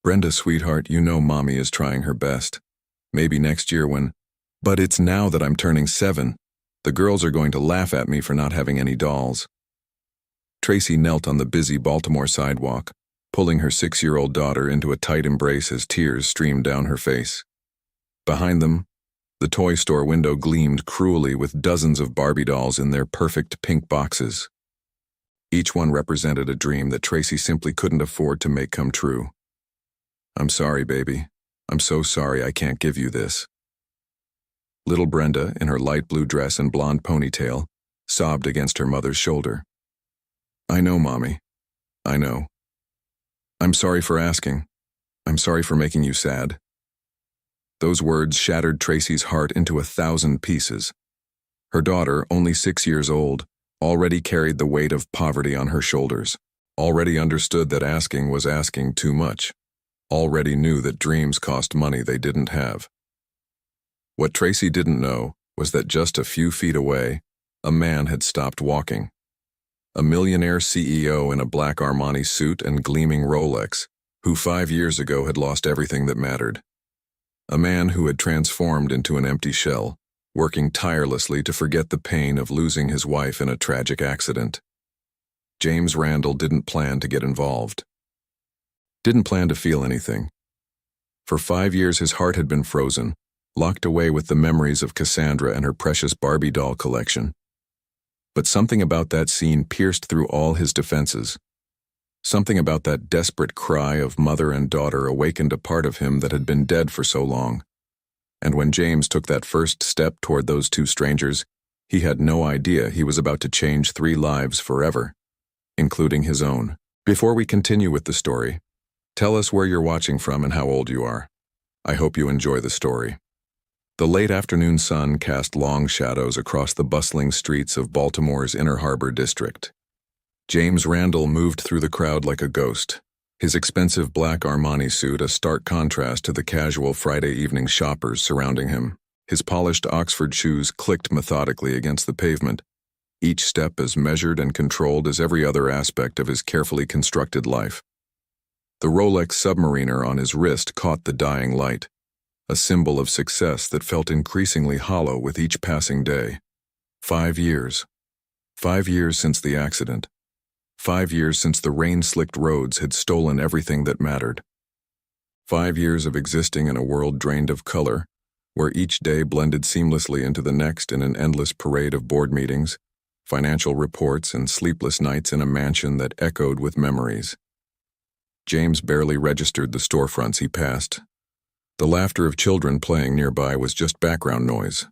Brenda, sweetheart, you know Mommy is trying her best. Maybe next year when... But it's now that I'm turning 7. The girls are going to laugh at me for not having any dolls. Tracy knelt on the busy Baltimore sidewalk, pulling her 6-year-old daughter into a tight embrace as tears streamed down her face. Behind them, the toy store window gleamed cruelly with dozens of Barbie dolls in their perfect pink boxes. Each one represented a dream that Tracy simply couldn't afford to make come true. I'm sorry, baby. I'm so sorry I can't give you this. Little Brenda, in her light blue dress and blonde ponytail, sobbed against her mother's shoulder. I know, Mommy. I know. I'm sorry for asking. I'm sorry for making you sad. Those words shattered Tracy's heart into 1,000 pieces. Her daughter, only 6 years old, already carried the weight of poverty on her shoulders, already understood that asking was asking too much, already knew that dreams cost money they didn't have. What Tracy didn't know was that just a few feet away, a man had stopped walking. A millionaire CEO in a black Armani suit and gleaming Rolex, who 5 years ago had lost everything that mattered. A man who had transformed into an empty shell, working tirelessly to forget the pain of losing his wife in a tragic accident. James Randall didn't plan to get involved. Didn't plan to feel anything. For 5 years his heart had been frozen, locked away with the memories of Cassandra and her precious Barbie doll collection. But something about that scene pierced through all his defenses. Something about that desperate cry of mother and daughter awakened a part of him that had been dead for so long. And when James took that first step toward those two strangers, he had no idea he was about to change 3 lives forever, including his own. Before we continue with the story, tell us where you're watching from and how old you are. I hope you enjoy the story. The late afternoon sun cast long shadows across the bustling streets of Baltimore's Inner Harbor district. James Randall moved through the crowd like a ghost, his expensive black Armani suit a stark contrast to the casual Friday evening shoppers surrounding him. His polished Oxford shoes clicked methodically against the pavement, each step as measured and controlled as every other aspect of his carefully constructed life. The Rolex Submariner on his wrist caught the dying light, a symbol of success that felt increasingly hollow with each passing day. 5 years. 5 years since the accident. 5 years since the rain-slicked roads had stolen everything that mattered. 5 years of existing in a world drained of color, where each day blended seamlessly into the next in an endless parade of board meetings, financial reports, and sleepless nights in a mansion that echoed with memories. James barely registered the storefronts he passed. The laughter of children playing nearby was just background noise.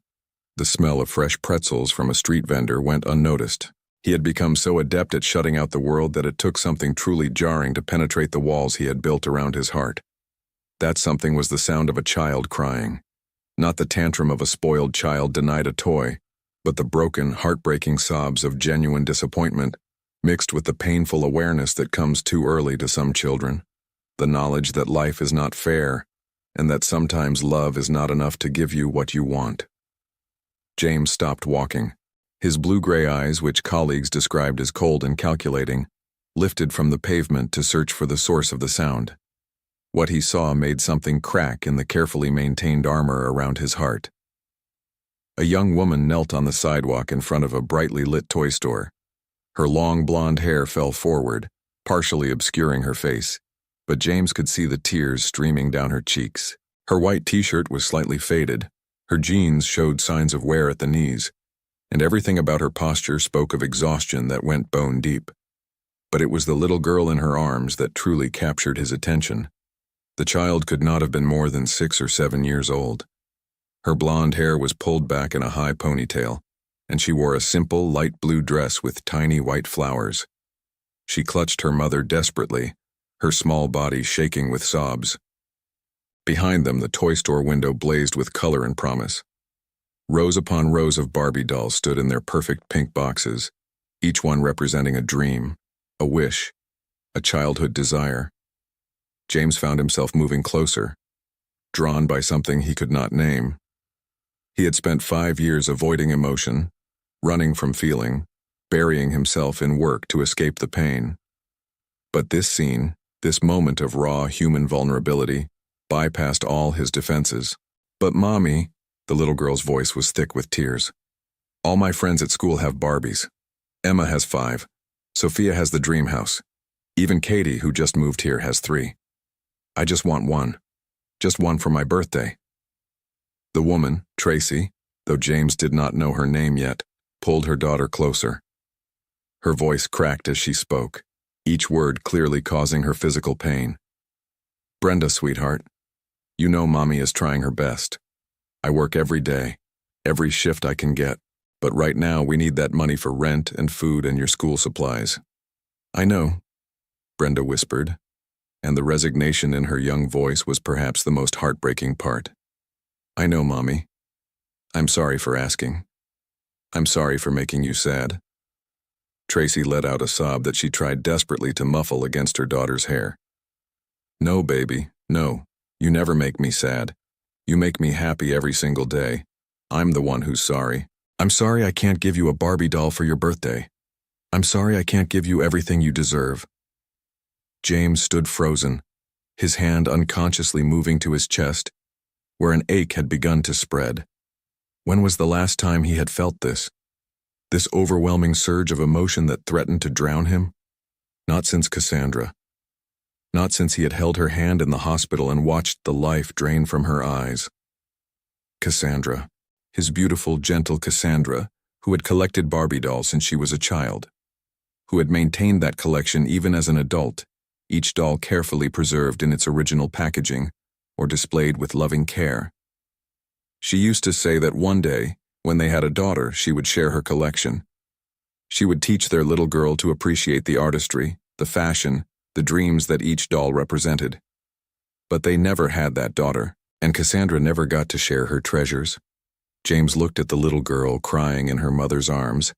The smell of fresh pretzels from a street vendor went unnoticed. He had become so adept at shutting out the world that it took something truly jarring to penetrate the walls he had built around his heart. That something was the sound of a child crying. Not the tantrum of a spoiled child denied a toy, but the broken, heartbreaking sobs of genuine disappointment, mixed with the painful awareness that comes too early to some children, the knowledge that life is not fair, and that sometimes love is not enough to give you what you want. James stopped walking. His blue-gray eyes, which colleagues described as cold and calculating, lifted from the pavement to search for the source of the sound. What he saw made something crack in the carefully maintained armor around his heart. A young woman knelt on the sidewalk in front of a brightly lit toy store. Her long blonde hair fell forward, partially obscuring her face, but James could see the tears streaming down her cheeks. Her white t-shirt was slightly faded, her jeans showed signs of wear at the knees, and everything about her posture spoke of exhaustion that went bone deep. But it was the little girl in her arms that truly captured his attention. The child could not have been more than 6 or 7 years old. Her blonde hair was pulled back in a high ponytail, and she wore a simple light blue dress with tiny white flowers. She clutched her mother desperately, her small body shaking with sobs. Behind them, the toy store window blazed with color and promise. Rows upon rows of Barbie dolls stood in their perfect pink boxes, each one representing a dream, a wish, a childhood desire. James found himself moving closer, drawn by something he could not name. He had spent 5 years avoiding emotion, running from feeling, burying himself in work to escape the pain. But this scene, This moment of raw human vulnerability bypassed all his defenses. But Mommy, the little girl's voice was thick with tears. All my friends at school have Barbies. Emma has 5. Sophia has the dream house. Even Katie, who just moved here, has 3. I just want one. Just one for my birthday. The woman, Tracy, though James did not know her name yet, pulled her daughter closer. Her voice cracked as she spoke, each word clearly causing her physical pain. Brenda, sweetheart, you know Mommy is trying her best. I work every day, every shift I can get, but right now we need that money for rent and food and your school supplies. I know, Brenda whispered, and the resignation in her young voice was perhaps the most heartbreaking part. I know, Mommy. I'm sorry for asking. I'm sorry for making you sad. Tracy let out a sob that she tried desperately to muffle against her daughter's hair. No, baby, no. You never make me sad. You make me happy every single day. I'm the one who's sorry. I'm sorry I can't give you a Barbie doll for your birthday. I'm sorry I can't give you everything you deserve. James stood frozen, his hand unconsciously moving to his chest, where an ache had begun to spread. When was the last time he had felt this? This overwhelming surge of emotion that threatened to drown him? Not since Cassandra. Not since he had held her hand in the hospital and watched the life drain from her eyes. Cassandra, his beautiful, gentle Cassandra, who had collected Barbie dolls since she was a child, who had maintained that collection even as an adult, each doll carefully preserved in its original packaging or displayed with loving care. She used to say that one day, when they had a daughter, she would share her collection. She would teach their little girl to appreciate the artistry, the fashion, the dreams that each doll represented. But they never had that daughter, and Cassandra never got to share her treasures. James looked at the little girl crying in her mother's arms,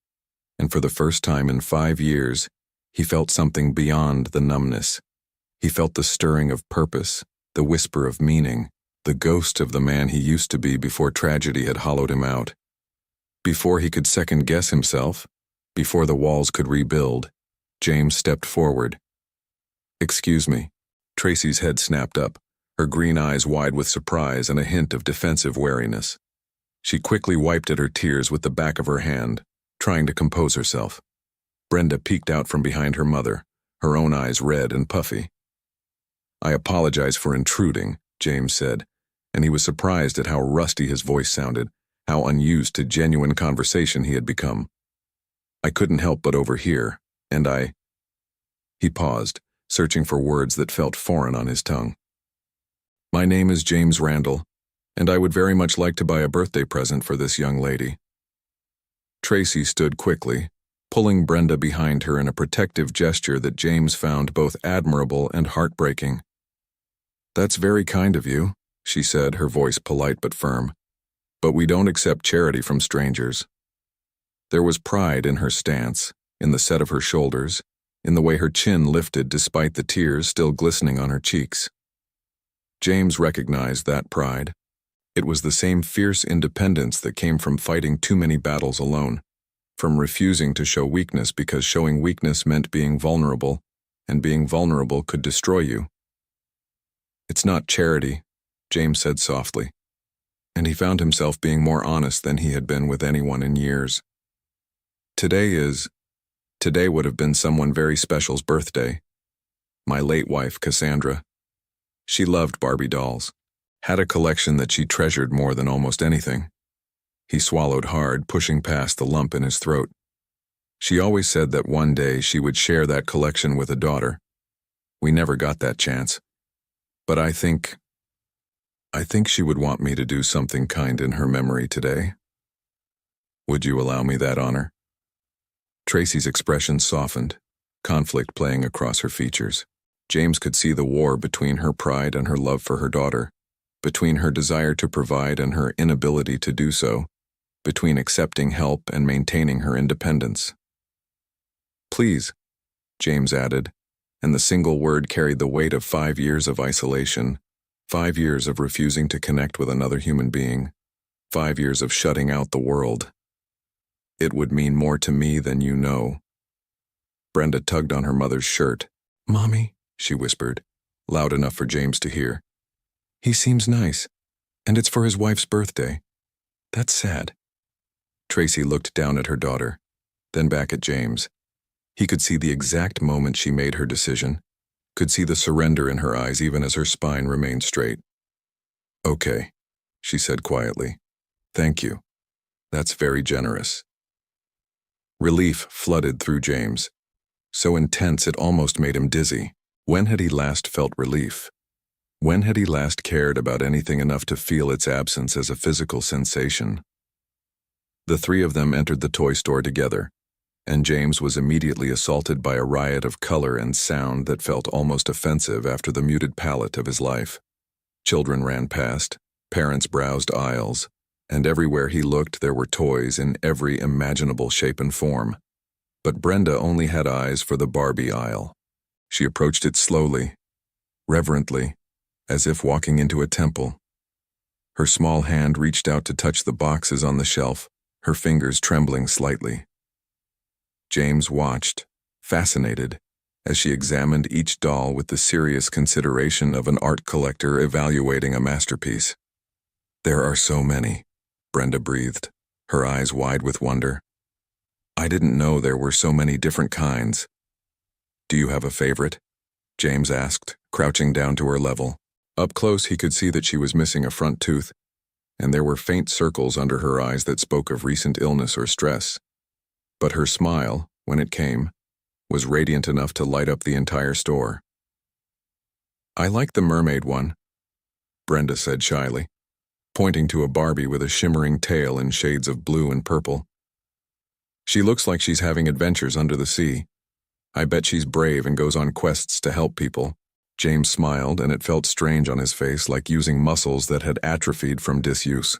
and for the first time in 5 years, he felt something beyond the numbness. He felt the stirring of purpose, the whisper of meaning, the ghost of the man he used to be before tragedy had hollowed him out. Before he could second-guess himself, before the walls could rebuild, James stepped forward. Excuse me. Tracy's head snapped up, her green eyes wide with surprise and a hint of defensive wariness. She quickly wiped at her tears with the back of her hand, trying to compose herself. Brenda peeked out from behind her mother, her own eyes red and puffy. I apologize for intruding, James said, and he was surprised at how rusty his voice sounded, how unused to genuine conversation he had become. I couldn't help but overhear, and He paused, searching for words that felt foreign on his tongue. My name is James Randall, and I would very much like to buy a birthday present for this young lady. Tracy stood quickly, pulling Brenda behind her in a protective gesture that James found both admirable and heartbreaking. That's very kind of you, she said, her voice polite but firm. But we don't accept charity from strangers. There was pride in her stance, in the set of her shoulders, in the way her chin lifted despite the tears still glistening on her cheeks. James recognized that pride. It was the same fierce independence that came from fighting too many battles alone, from refusing to show weakness because showing weakness meant being vulnerable, and being vulnerable could destroy you. It's not charity, James said softly, and he found himself being more honest than he had been with anyone in years. Today would have been someone very special's birthday. My late wife, Cassandra. She loved Barbie dolls, had a collection that she treasured more than almost anything. He swallowed hard, pushing past the lump in his throat. She always said that one day she would share that collection with a daughter. We never got that chance. But I think she would want me to do something kind in her memory today. Would you allow me that honor? Tracy's expression softened, conflict playing across her features. James could see the war between her pride and her love for her daughter, between her desire to provide and her inability to do so, between accepting help and maintaining her independence. Please, James added, and the single word carried the weight of 5 years of isolation, 5 years of refusing to connect with another human being, 5 years of shutting out the world. It would mean more to me than you know. Brenda tugged on her mother's shirt. Mommy, she whispered, loud enough for James to hear. He seems nice, and it's for his wife's birthday. That's sad. Tracy looked down at her daughter, then back at James. He could see the exact moment she made her decision, could see the surrender in her eyes even as her spine remained straight. Okay, she said quietly. Thank you. That's very generous. Relief flooded through James, so intense it almost made him dizzy. When had he last felt relief? When had he last cared about anything enough to feel its absence as a physical sensation? The three of them entered the toy store together, and James was immediately assaulted by a riot of color and sound that felt almost offensive after the muted palette of his life. Children ran past, parents browsed aisles, and everywhere he looked there were toys in every imaginable shape and form. But Brenda only had eyes for the Barbie aisle. She approached it slowly, reverently, as if walking into a temple. Her small hand reached out to touch the boxes on the shelf, her fingers trembling slightly. James watched, fascinated, as she examined each doll with the serious consideration of an art collector evaluating a masterpiece. There are so many, Brenda breathed, her eyes wide with wonder. I didn't know there were so many different kinds. Do you have a favorite? James asked, crouching down to her level. Up close he could see that she was missing a front tooth, and there were faint circles under her eyes that spoke of recent illness or stress. But her smile, when it came, was radiant enough to light up the entire store. I like the mermaid one, Brenda said shyly, pointing to a Barbie with a shimmering tail in shades of blue and purple. She looks like she's having adventures under the sea. I bet she's brave and goes on quests to help people. James smiled, and it felt strange on his face, like using muscles that had atrophied from disuse.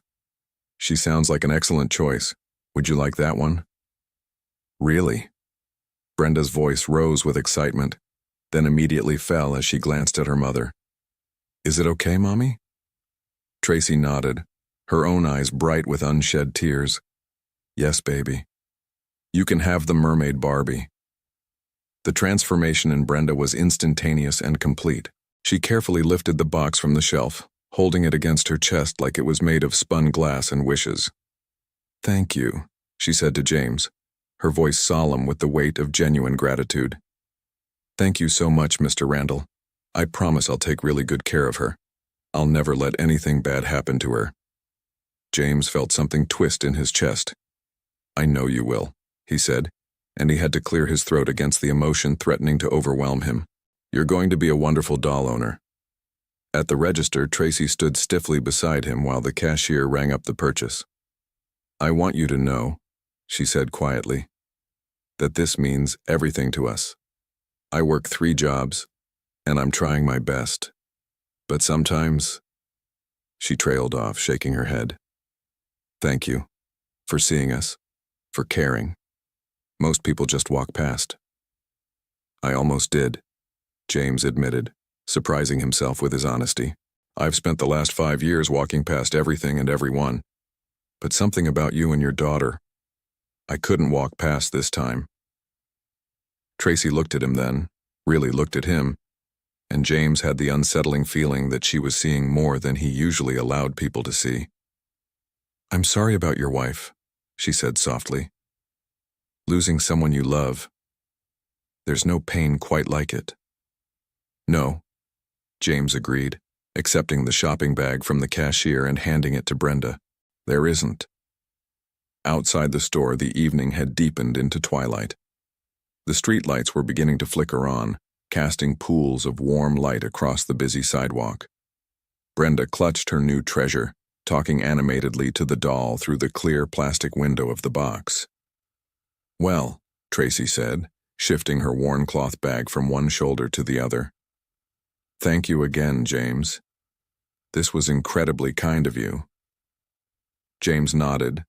She sounds like an excellent choice. Would you like that one? Really? Brenda's voice rose with excitement, then immediately fell as she glanced at her mother. Is it okay, Mommy? Tracy nodded, her own eyes bright with unshed tears. Yes, baby. You can have the mermaid Barbie. The transformation in Brenda was instantaneous and complete. She carefully lifted the box from the shelf, holding it against her chest like it was made of spun glass and wishes. Thank you, she said to James, her voice solemn with the weight of genuine gratitude. Thank you so much, Mr. Randall. I promise I'll take really good care of her. I'll never let anything bad happen to her. James felt something twist in his chest. I know you will, he said, and he had to clear his throat against the emotion threatening to overwhelm him. You're going to be a wonderful doll owner. At the register, Tracy stood stiffly beside him while the cashier rang up the purchase. I want you to know, she said quietly, that this means everything to us. I work 3 jobs, and I'm trying my best. But sometimes, she trailed off, shaking her head. Thank you for seeing us, for caring. Most people just walk past. I almost did, James admitted, surprising himself with his honesty. I've spent the last 5 years walking past everything and everyone. But something about you and your daughter, I couldn't walk past this time. Tracy looked at him then, really looked at him, and James had the unsettling feeling that she was seeing more than he usually allowed people to see. I'm sorry about your wife, she said softly. Losing someone you love. There's no pain quite like it. No, James agreed, accepting the shopping bag from the cashier and handing it to Brenda. There isn't. Outside the store, the evening had deepened into twilight. The streetlights were beginning to flicker on, casting pools of warm light across the busy sidewalk. Brenda clutched her new treasure, talking animatedly to the doll through the clear plastic window of the box. Well, Tracy said, shifting her worn cloth bag from one shoulder to the other. Thank you again, James. This was incredibly kind of you. James nodded,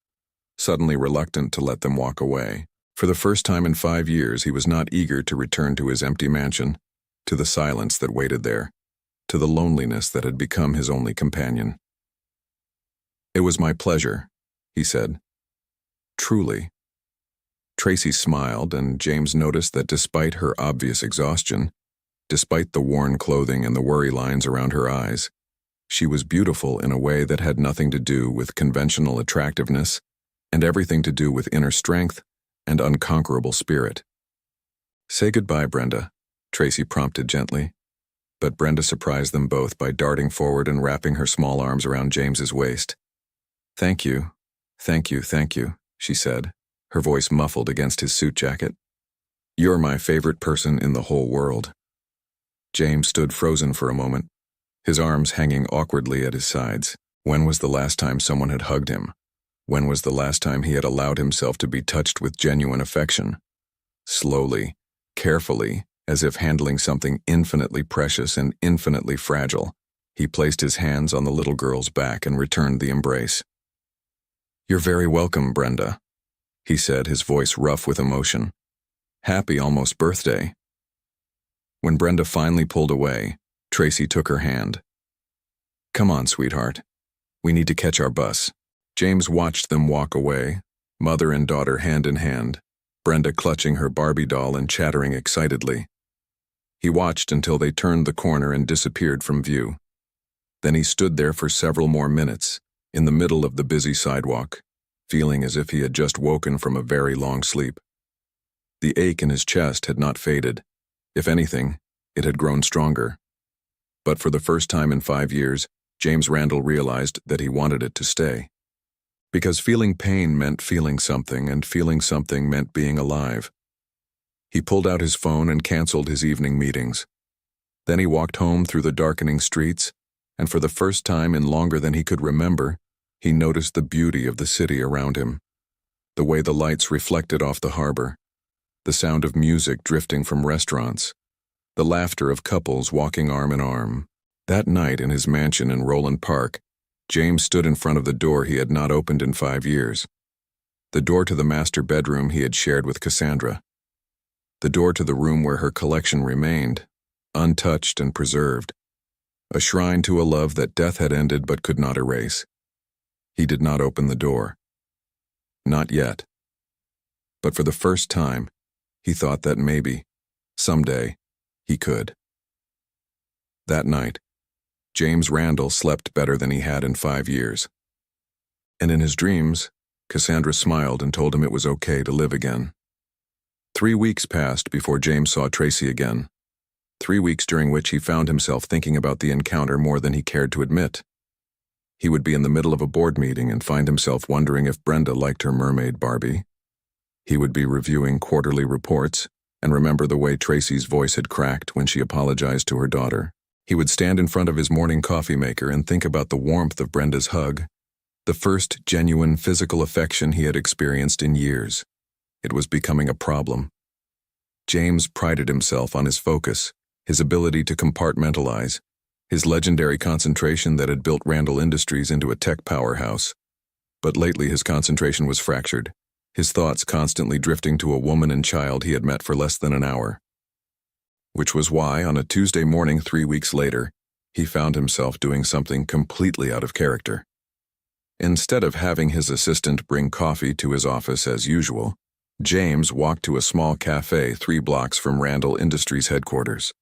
suddenly reluctant to let them walk away. For the first time in 5 years, he was not eager to return to his empty mansion, to the silence that waited there, to the loneliness that had become his only companion. It was my pleasure, he said. Truly. Tracy smiled, and James noticed that despite her obvious exhaustion, Despite the worn clothing and the worry lines around her eyes, she was beautiful in a way that had nothing to do with conventional attractiveness and everything to do with inner strength and unconquerable spirit. "Say goodbye, Brenda," Tracy prompted gently, but Brenda surprised them both by darting forward and wrapping her small arms around James's waist. "Thank you, thank you, thank you," she said, her voice muffled against his suit jacket. "You're my favorite person in the whole world." James stood frozen for a moment, his arms hanging awkwardly at his sides. When was the last time someone had hugged him? When was the last time he had allowed himself to be touched with genuine affection? Slowly, carefully, as if handling something infinitely precious and infinitely fragile, he placed his hands on the little girl's back and returned the embrace. "You're very welcome, Brenda," he said, his voice rough with emotion. "Happy almost birthday." When Brenda finally pulled away, Tracy took her hand. "Come on, sweetheart. We need to catch our bus." James watched them walk away, mother and daughter hand in hand, Brenda clutching her Barbie doll and chattering excitedly. He watched until they turned the corner and disappeared from view. Then he stood there for several more minutes, in the middle of the busy sidewalk, feeling as if he had just woken from a very long sleep. The ache in his chest had not faded. If anything, it had grown stronger. But for the first time in 5 years, James Randall realized that he wanted it to stay. Because feeling pain meant feeling something, and feeling something meant being alive. He pulled out his phone and canceled his evening meetings. Then he walked home through the darkening streets, and for the first time in longer than he could remember, he noticed the beauty of the city around him. The way the lights reflected off the harbor, the sound of music drifting from restaurants, the laughter of couples walking arm in arm. That night in his mansion in Roland Park, James stood in front of the door he had not opened in 5 years. The door to the master bedroom he had shared with Cassandra. The door to the room where her collection remained, untouched and preserved. A shrine to a love that death had ended but could not erase. He did not open the door. Not yet. But for the first time, he thought that maybe, someday, he could. That night, James Randall slept better than he had in 5 years. And in his dreams, Cassandra smiled and told him it was okay to live again. 3 weeks passed before James saw Tracy again. 3 weeks during which he found himself thinking about the encounter more than he cared to admit. He would be in the middle of a board meeting and find himself wondering if Brenda liked her mermaid Barbie. He would be reviewing quarterly reports and remember the way Tracy's voice had cracked when she apologized to her daughter. He would stand in front of his morning coffee maker and think about the warmth of Brenda's hug, the first genuine physical affection he had experienced in years. It was becoming a problem. James prided himself on his focus, his ability to compartmentalize, his legendary concentration that had built Randall Industries into a tech powerhouse. But lately his concentration was fractured, his thoughts constantly drifting to a woman and child he had met for less than an hour. Which was why, on a Tuesday morning 3 weeks later, he found himself doing something completely out of character. Instead of having his assistant bring coffee to his office as usual, James walked to a small cafe 3 blocks from Randall Industries headquarters.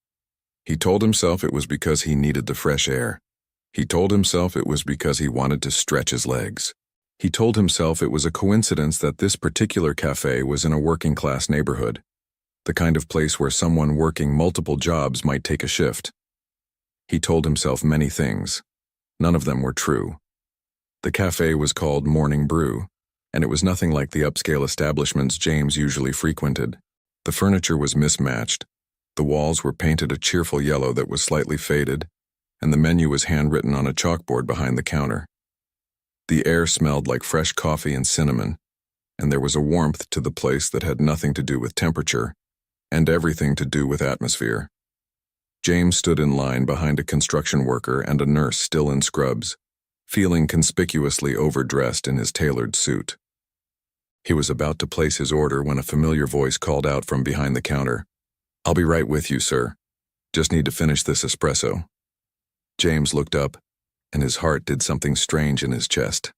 He told himself it was because he needed the fresh air. He told himself it was because he wanted to stretch his legs. He told himself it was a coincidence that this particular cafe was in a working-class neighborhood, the kind of place where someone working multiple jobs might take a shift. He told himself many things. None of them were true. The cafe was called Morning Brew, and it was nothing like the upscale establishments James usually frequented. The furniture was mismatched, the walls were painted a cheerful yellow that was slightly faded, and the menu was handwritten on a chalkboard behind the counter. The air smelled like fresh coffee and cinnamon, and there was a warmth to the place that had nothing to do with temperature, and everything to do with atmosphere. James stood in line behind a construction worker and a nurse still in scrubs, feeling conspicuously overdressed in his tailored suit. He was about to place his order when a familiar voice called out from behind the counter, "I'll be right with you, sir. Just need to finish this espresso." James looked up, and his heart did something strange in his chest.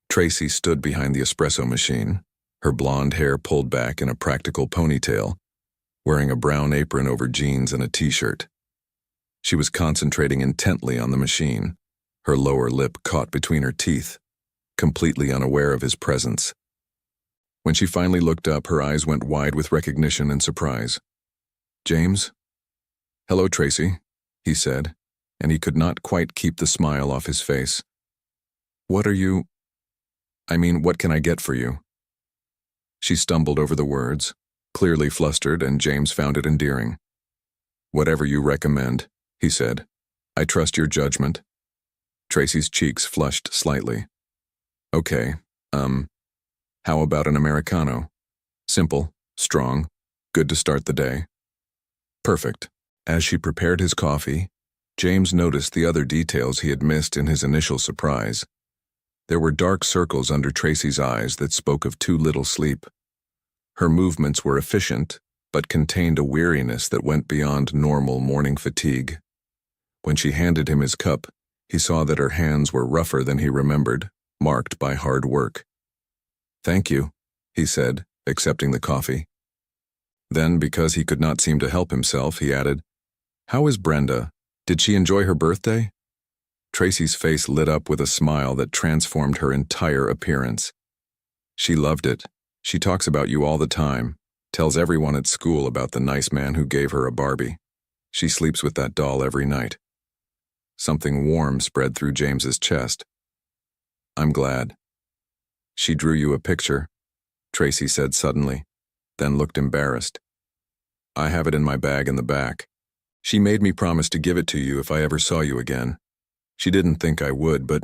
Tracy stood behind the espresso machine, her blonde hair pulled back in a practical ponytail, wearing a brown apron over jeans and a t-shirt. She was concentrating intently on the machine, her lower lip caught between her teeth, completely unaware of his presence. When she finally looked up, her eyes went wide with recognition and surprise. "James?" "Hello, Tracy," he said, and he could not quite keep the smile off his face. What can I get for you?" She stumbled over the words, clearly flustered, and James found it endearing. "Whatever you recommend," he said. "I trust your judgment." Tracy's cheeks flushed slightly. "Okay, how about an Americano? Simple, strong, good to start the day." "Perfect." As she prepared his coffee, James noticed the other details he had missed in his initial surprise. There were dark circles under Tracy's eyes that spoke of too little sleep. Her movements were efficient, but contained a weariness that went beyond normal morning fatigue. When she handed him his cup, he saw that her hands were rougher than he remembered, marked by hard work. "Thank you," he said, accepting the coffee. Then, because he could not seem to help himself, he added, "How is Brenda? Did she enjoy her birthday?" Tracy's face lit up with a smile that transformed her entire appearance. "She loved it. She talks about you all the time, tells everyone at school about the nice man who gave her a Barbie. She sleeps with that doll every night." Something warm spread through James's chest. "I'm glad." "She drew you a picture," Tracy said suddenly, then looked embarrassed. "I have it in my bag in the back. She made me promise to give it to you if I ever saw you again. She didn't think I would, but—"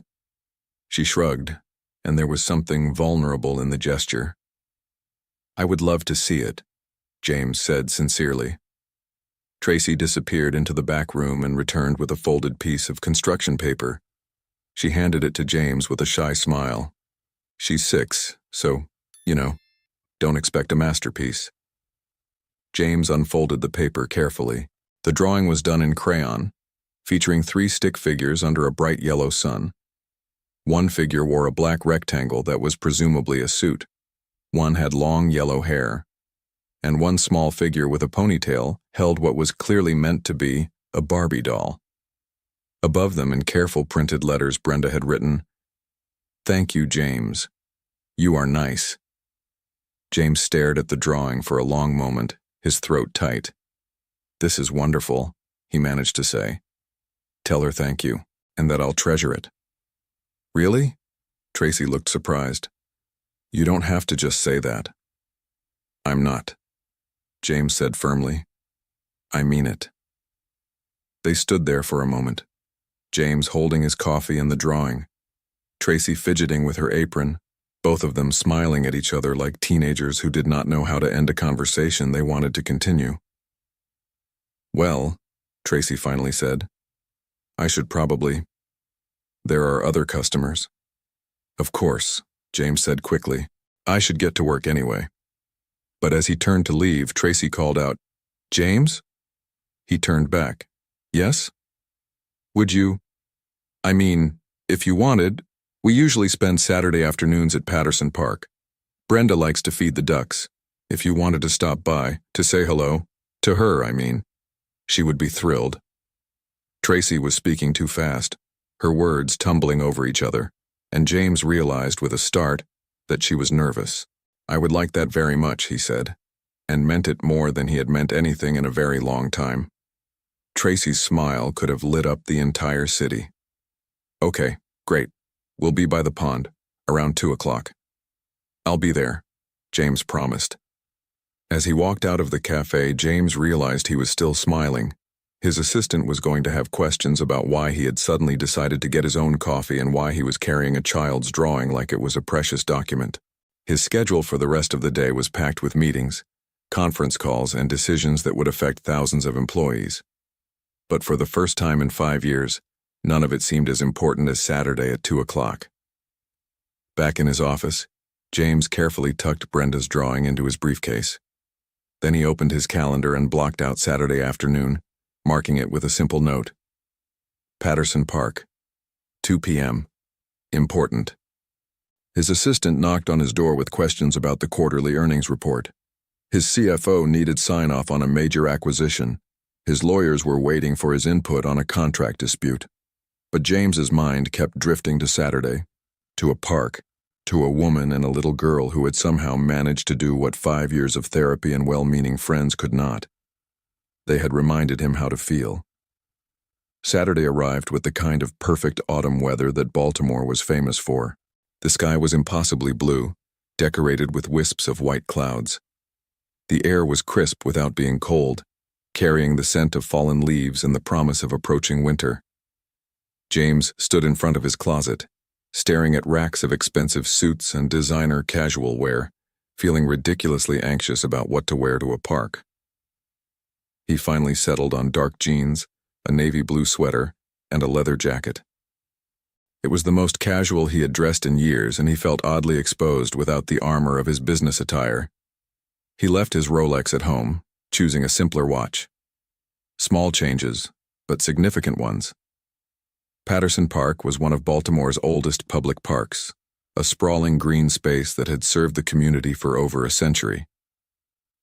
She shrugged, and there was something vulnerable in the gesture. "I would love to see it," James said sincerely. Tracy disappeared into the back room and returned with a folded piece of construction paper. She handed it to James with a shy smile. "She's 6, so, don't expect a masterpiece." James unfolded the paper carefully. The drawing was done in crayon, featuring 3 stick figures under a bright yellow sun. One figure wore a black rectangle that was presumably a suit. One had long yellow hair, and one small figure with a ponytail held what was clearly meant to be a Barbie doll. Above them, in careful printed letters, Brenda had written, "Thank you, James. You are nice." James stared at the drawing for a long moment, his throat tight. "This is wonderful," he managed to say. "Tell her thank you, and that I'll treasure it." "Really?" Tracy looked surprised. "You don't have to just say that." "I'm not," James said firmly. "I mean it." They stood there for a moment, James holding his coffee and the drawing, Tracy fidgeting with her apron, both of them smiling at each other like teenagers who did not know how to end a conversation they wanted to continue. "Well," Tracy finally said, "I should probably. There are other customers." "Of course," James said quickly. "I should get to work anyway." But as he turned to leave, Tracy called out, "James?" He turned back. "Yes? Would you? If you wanted, we usually spend Saturday afternoons at Patterson Park. Brenda likes to feed the ducks. If you wanted to stop by, to say hello, to her, she would be thrilled." Tracy was speaking too fast, her words tumbling over each other, and James realized with a start that she was nervous. "I would like that very much," he said, and meant it more than he had meant anything in a very long time. Tracy's smile could have lit up the entire city. "Okay, great. We'll be by the pond, around 2 o'clock. "I'll be there," James promised. As he walked out of the cafe, James realized he was still smiling. His assistant was going to have questions about why he had suddenly decided to get his own coffee and why he was carrying a child's drawing like it was a precious document. His schedule for the rest of the day was packed with meetings, conference calls, and decisions that would affect thousands of employees. But for the first time in 5 years, none of it seemed as important as Saturday at 2 o'clock. Back in his office, James carefully tucked Brenda's drawing into his briefcase. Then he opened his calendar and blocked out Saturday afternoon, marking it with a simple note. Patterson Park, 2 p.m. Important. His assistant knocked on his door with questions about the quarterly earnings report. His CFO needed sign-off on a major acquisition. His lawyers were waiting for his input on a contract dispute. But James's mind kept drifting to Saturday, to a park, to a woman and a little girl who had somehow managed to do what 5 years of therapy and well-meaning friends could not. They had reminded him how to feel. Saturday arrived with the kind of perfect autumn weather that Baltimore was famous for. The sky was impossibly blue, decorated with wisps of white clouds. The air was crisp without being cold, carrying the scent of fallen leaves and the promise of approaching winter. James stood in front of his closet, staring at racks of expensive suits and designer casual wear, feeling ridiculously anxious about what to wear to a park. He finally settled on dark jeans, a navy blue sweater, and a leather jacket. It was the most casual he had dressed in years, and he felt oddly exposed without the armor of his business attire. He left his Rolex at home, choosing a simpler watch. Small changes, but significant ones. Patterson Park was one of Baltimore's oldest public parks, a sprawling green space that had served the community for over a century.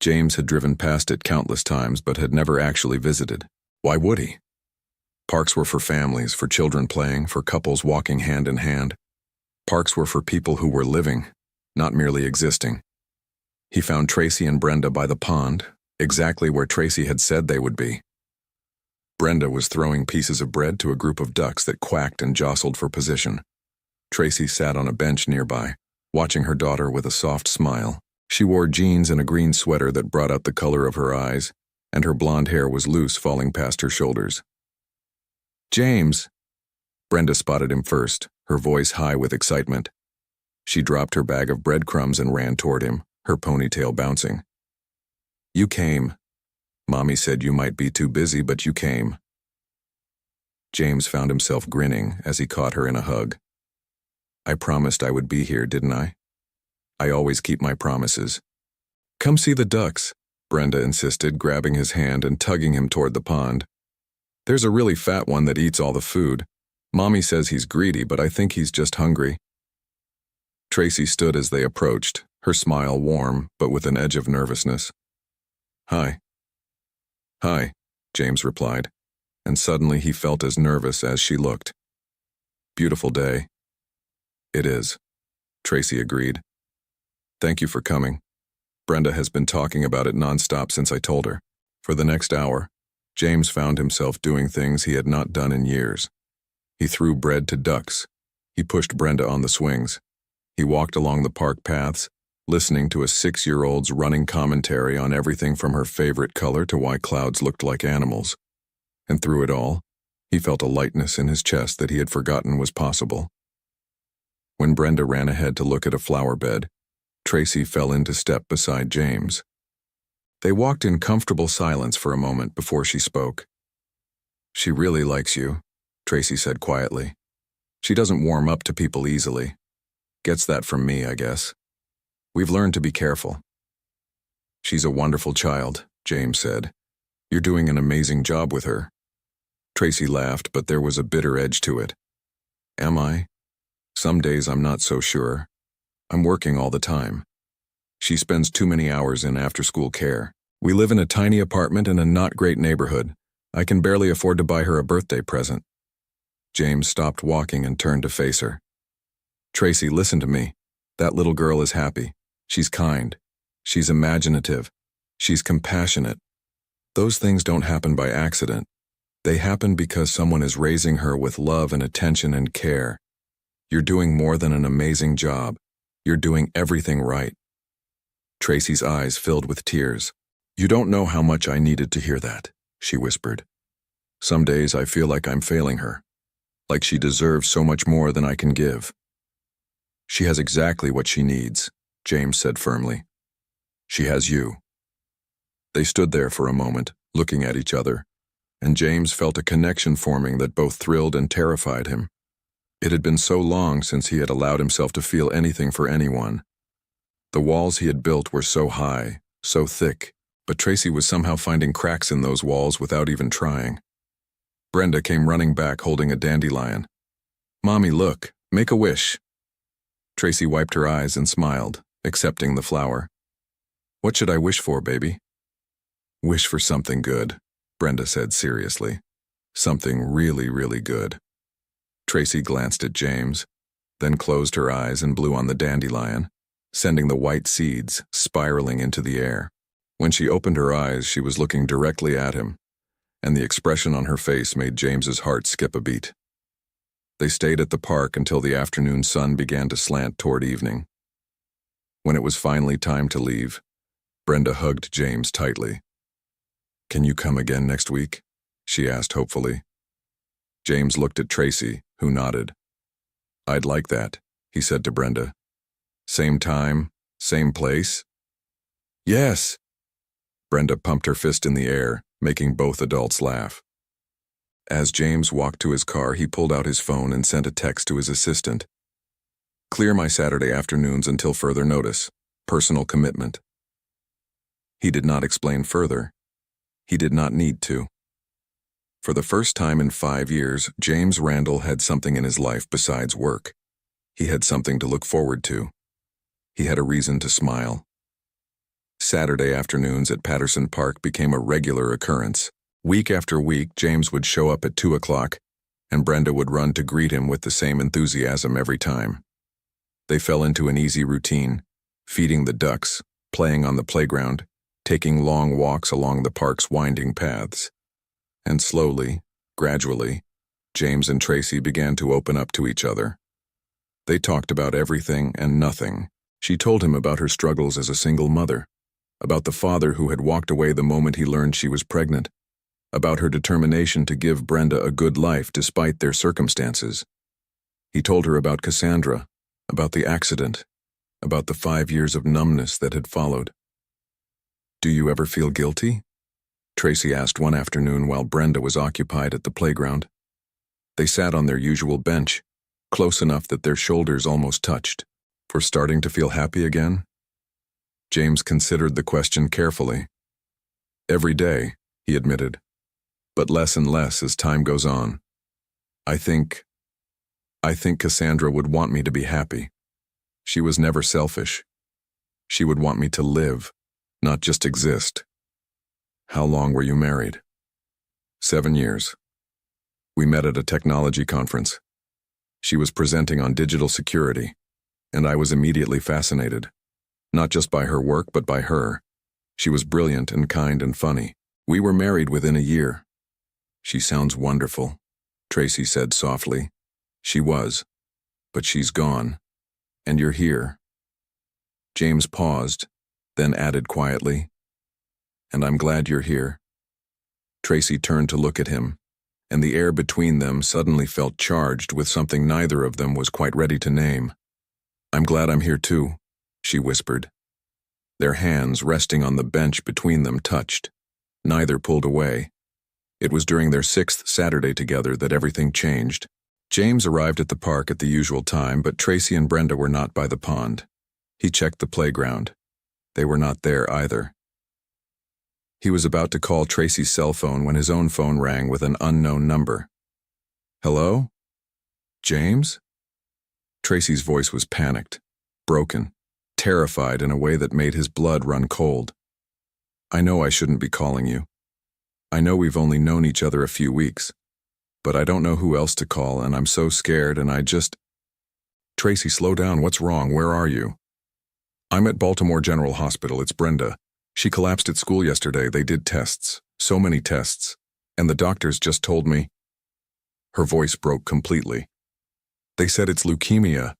James had driven past it countless times but had never actually visited. Why would he? Parks were for families, for children playing, for couples walking hand in hand. Parks were for people who were living, not merely existing. He found Tracy and Brenda by the pond, exactly where Tracy had said they would be. Brenda was throwing pieces of bread to a group of ducks that quacked and jostled for position. Tracy sat on a bench nearby, watching her daughter with a soft smile. She wore jeans and a green sweater that brought out the color of her eyes, and her blonde hair was loose, falling past her shoulders. "James!" Brenda spotted him first, her voice high with excitement. She dropped her bag of breadcrumbs and ran toward him, her ponytail bouncing. "You came. Mommy said you might be too busy, but you came." James found himself grinning as he caught her in a hug. "I promised I would be here, didn't I? I always keep my promises." "Come see the ducks," Brenda insisted, grabbing his hand and tugging him toward the pond. "There's a really fat one that eats all the food. Mommy says he's greedy, but I think he's just hungry." Tracy stood as they approached, her smile warm, but with an edge of nervousness. "Hi." "Hi," James replied, and suddenly he felt as nervous as she looked. "Beautiful day." "It is," Tracy agreed. "Thank you for coming. Brenda has been talking about it nonstop since I told her." For the next hour, James found himself doing things he had not done in years. He threw bread to ducks. He pushed Brenda on the swings. He walked along the park paths, listening to a 6-year-old's running commentary on everything from her favorite color to why clouds looked like animals. And through it all, he felt a lightness in his chest that he had forgotten was possible. When Brenda ran ahead to look at a flower bed, Tracy fell into step beside James. They walked in comfortable silence for a moment before she spoke. "She really likes you," Tracy said quietly. "She doesn't warm up to people easily. Gets that from me, I guess. We've learned to be careful." "She's a wonderful child," James said. "You're doing an amazing job with her." Tracy laughed, but there was a bitter edge to it. "Am I? Some days I'm not so sure. I'm working all the time. She spends too many hours in after-school care. We live in a tiny apartment in a not great neighborhood. I can barely afford to buy her a birthday present." James stopped walking and turned to face her. "Tracy, listen to me. That little girl is happy. She's kind. She's imaginative. She's compassionate. Those things don't happen by accident. They happen because someone is raising her with love and attention and care. You're doing more than an amazing job. You're doing everything right." Tracy's eyes filled with tears. "You don't know how much I needed to hear that," she whispered. "Some days I feel like I'm failing her, like she deserves so much more than I can give." "She has exactly what she needs," James said firmly. "She has you." They stood there for a moment, looking at each other, and James felt a connection forming that both thrilled and terrified him. It had been so long since he had allowed himself to feel anything for anyone. The walls he had built were so high, so thick, but Tracy was somehow finding cracks in those walls without even trying. Brenda came running back holding a dandelion. "Mommy, look, make a wish." Tracy wiped her eyes and smiled, accepting the flower. What should I wish for, baby? Wish for something good, Brenda said seriously. Something really, really good. Tracy glanced at James, then closed her eyes and blew on the dandelion, sending the white seeds spiraling into the air. When she opened her eyes, she was looking directly at him, and the expression on her face made James's heart skip a beat. They stayed at the park until the afternoon sun began to slant toward evening. When it was finally time to leave, Brenda hugged James tightly. "Can you come again next week?" she asked hopefully. James looked at Tracy, who nodded. "I'd like that," he said to Brenda. "Same time, same place?" "Yes!" Brenda pumped her fist in the air, making both adults laugh. As James walked to his car, he pulled out his phone and sent a text to his assistant. "Clear my Saturday afternoons until further notice. Personal commitment." He did not explain further. He did not need to. For the first time in 5 years, James Randall had something in his life besides work. He had something to look forward to. He had a reason to smile. Saturday afternoons at Patterson Park became a regular occurrence. Week after week, James would show up at 2 o'clock, and Brenda would run to greet him with the same enthusiasm every time. They fell into an easy routine, feeding the ducks, playing on the playground, taking long walks along the park's winding paths. And slowly, gradually, James and Tracy began to open up to each other. They talked about everything and nothing. She told him about her struggles as a single mother, about the father who had walked away the moment he learned she was pregnant, about her determination to give Brenda a good life despite their circumstances. He told her about Cassandra, about the accident, about the 5 years of numbness that had followed. "Do you ever feel guilty?" Tracy asked one afternoon while Brenda was occupied at the playground. They sat on their usual bench, close enough that their shoulders almost touched. "For starting to feel happy again?" James considered the question carefully. "Every day," he admitted, "but less and less as time goes on. I think Cassandra would want me to be happy. She was never selfish. She would want me to live, not just exist." "How long were you married?" 7 years. We met at a technology conference. She was presenting on digital security, and I was immediately fascinated. Not just by her work, but by her. She was brilliant and kind and funny. We were married within a year. "She sounds wonderful," Tracy said softly. "She was, but she's gone. And you're here." James paused, then added quietly, "And I'm glad you're here." Tracy turned to look at him, and the air between them suddenly felt charged with something neither of them was quite ready to name. "I'm glad I'm here too," she whispered. Their hands, resting on the bench between them, touched. Neither pulled away. It was during their 6th Saturday together that everything changed. James arrived at the park at the usual time, but Tracy and Brenda were not by the pond. He checked the playground. They were not there either. He was about to call Tracy's cell phone when his own phone rang with an unknown number. "Hello? James?" Tracy's voice was panicked, broken, terrified in a way that made his blood run cold. "I know I shouldn't be calling you. I know we've only known each other a few weeks, but I don't know who else to call, and I'm so scared, and I just—" "Tracy, slow down. What's wrong? Where are you?" "I'm at Baltimore General Hospital. It's Brenda. She collapsed at school yesterday. They did tests, so many tests, and the doctors just told me—" Her voice broke completely. "They said it's leukemia,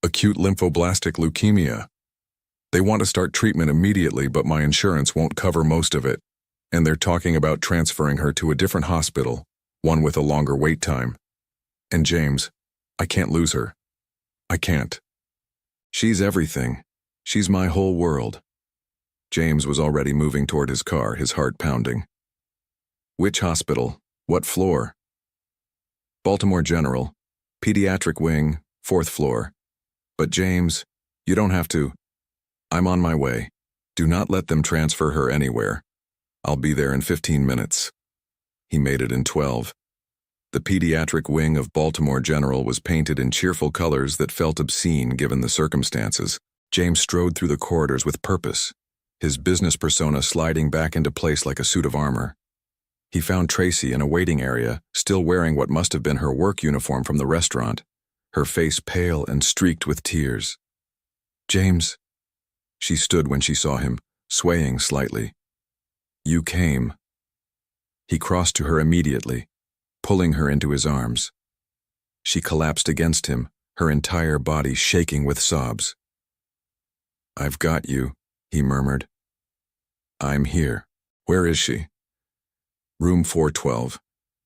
acute lymphoblastic leukemia. They want to start treatment immediately, but my insurance won't cover most of it, and they're talking about transferring her to a different hospital, one with a longer wait time. And James, I can't lose her. I can't. She's everything. She's my whole world." James was already moving toward his car, his heart pounding. "Which hospital? What floor?" "Baltimore General, pediatric wing, 4th floor. But James, you don't have to. I'm on my way. Do not let them transfer her anywhere. I'll be there in 15 minutes. He made it in 12. The pediatric wing of Baltimore General was painted in cheerful colors that felt obscene given the circumstances. James strode through the corridors with purpose, his business persona sliding back into place like a suit of armor. He found Tracy in a waiting area, still wearing what must have been her work uniform from the restaurant, her face pale and streaked with tears. "James." She stood when she saw him, swaying slightly. "You came." He crossed to her immediately, pulling her into his arms. She collapsed against him, her entire body shaking with sobs. "I've got you," he murmured. "I'm here." "Where is she?" "Room 412.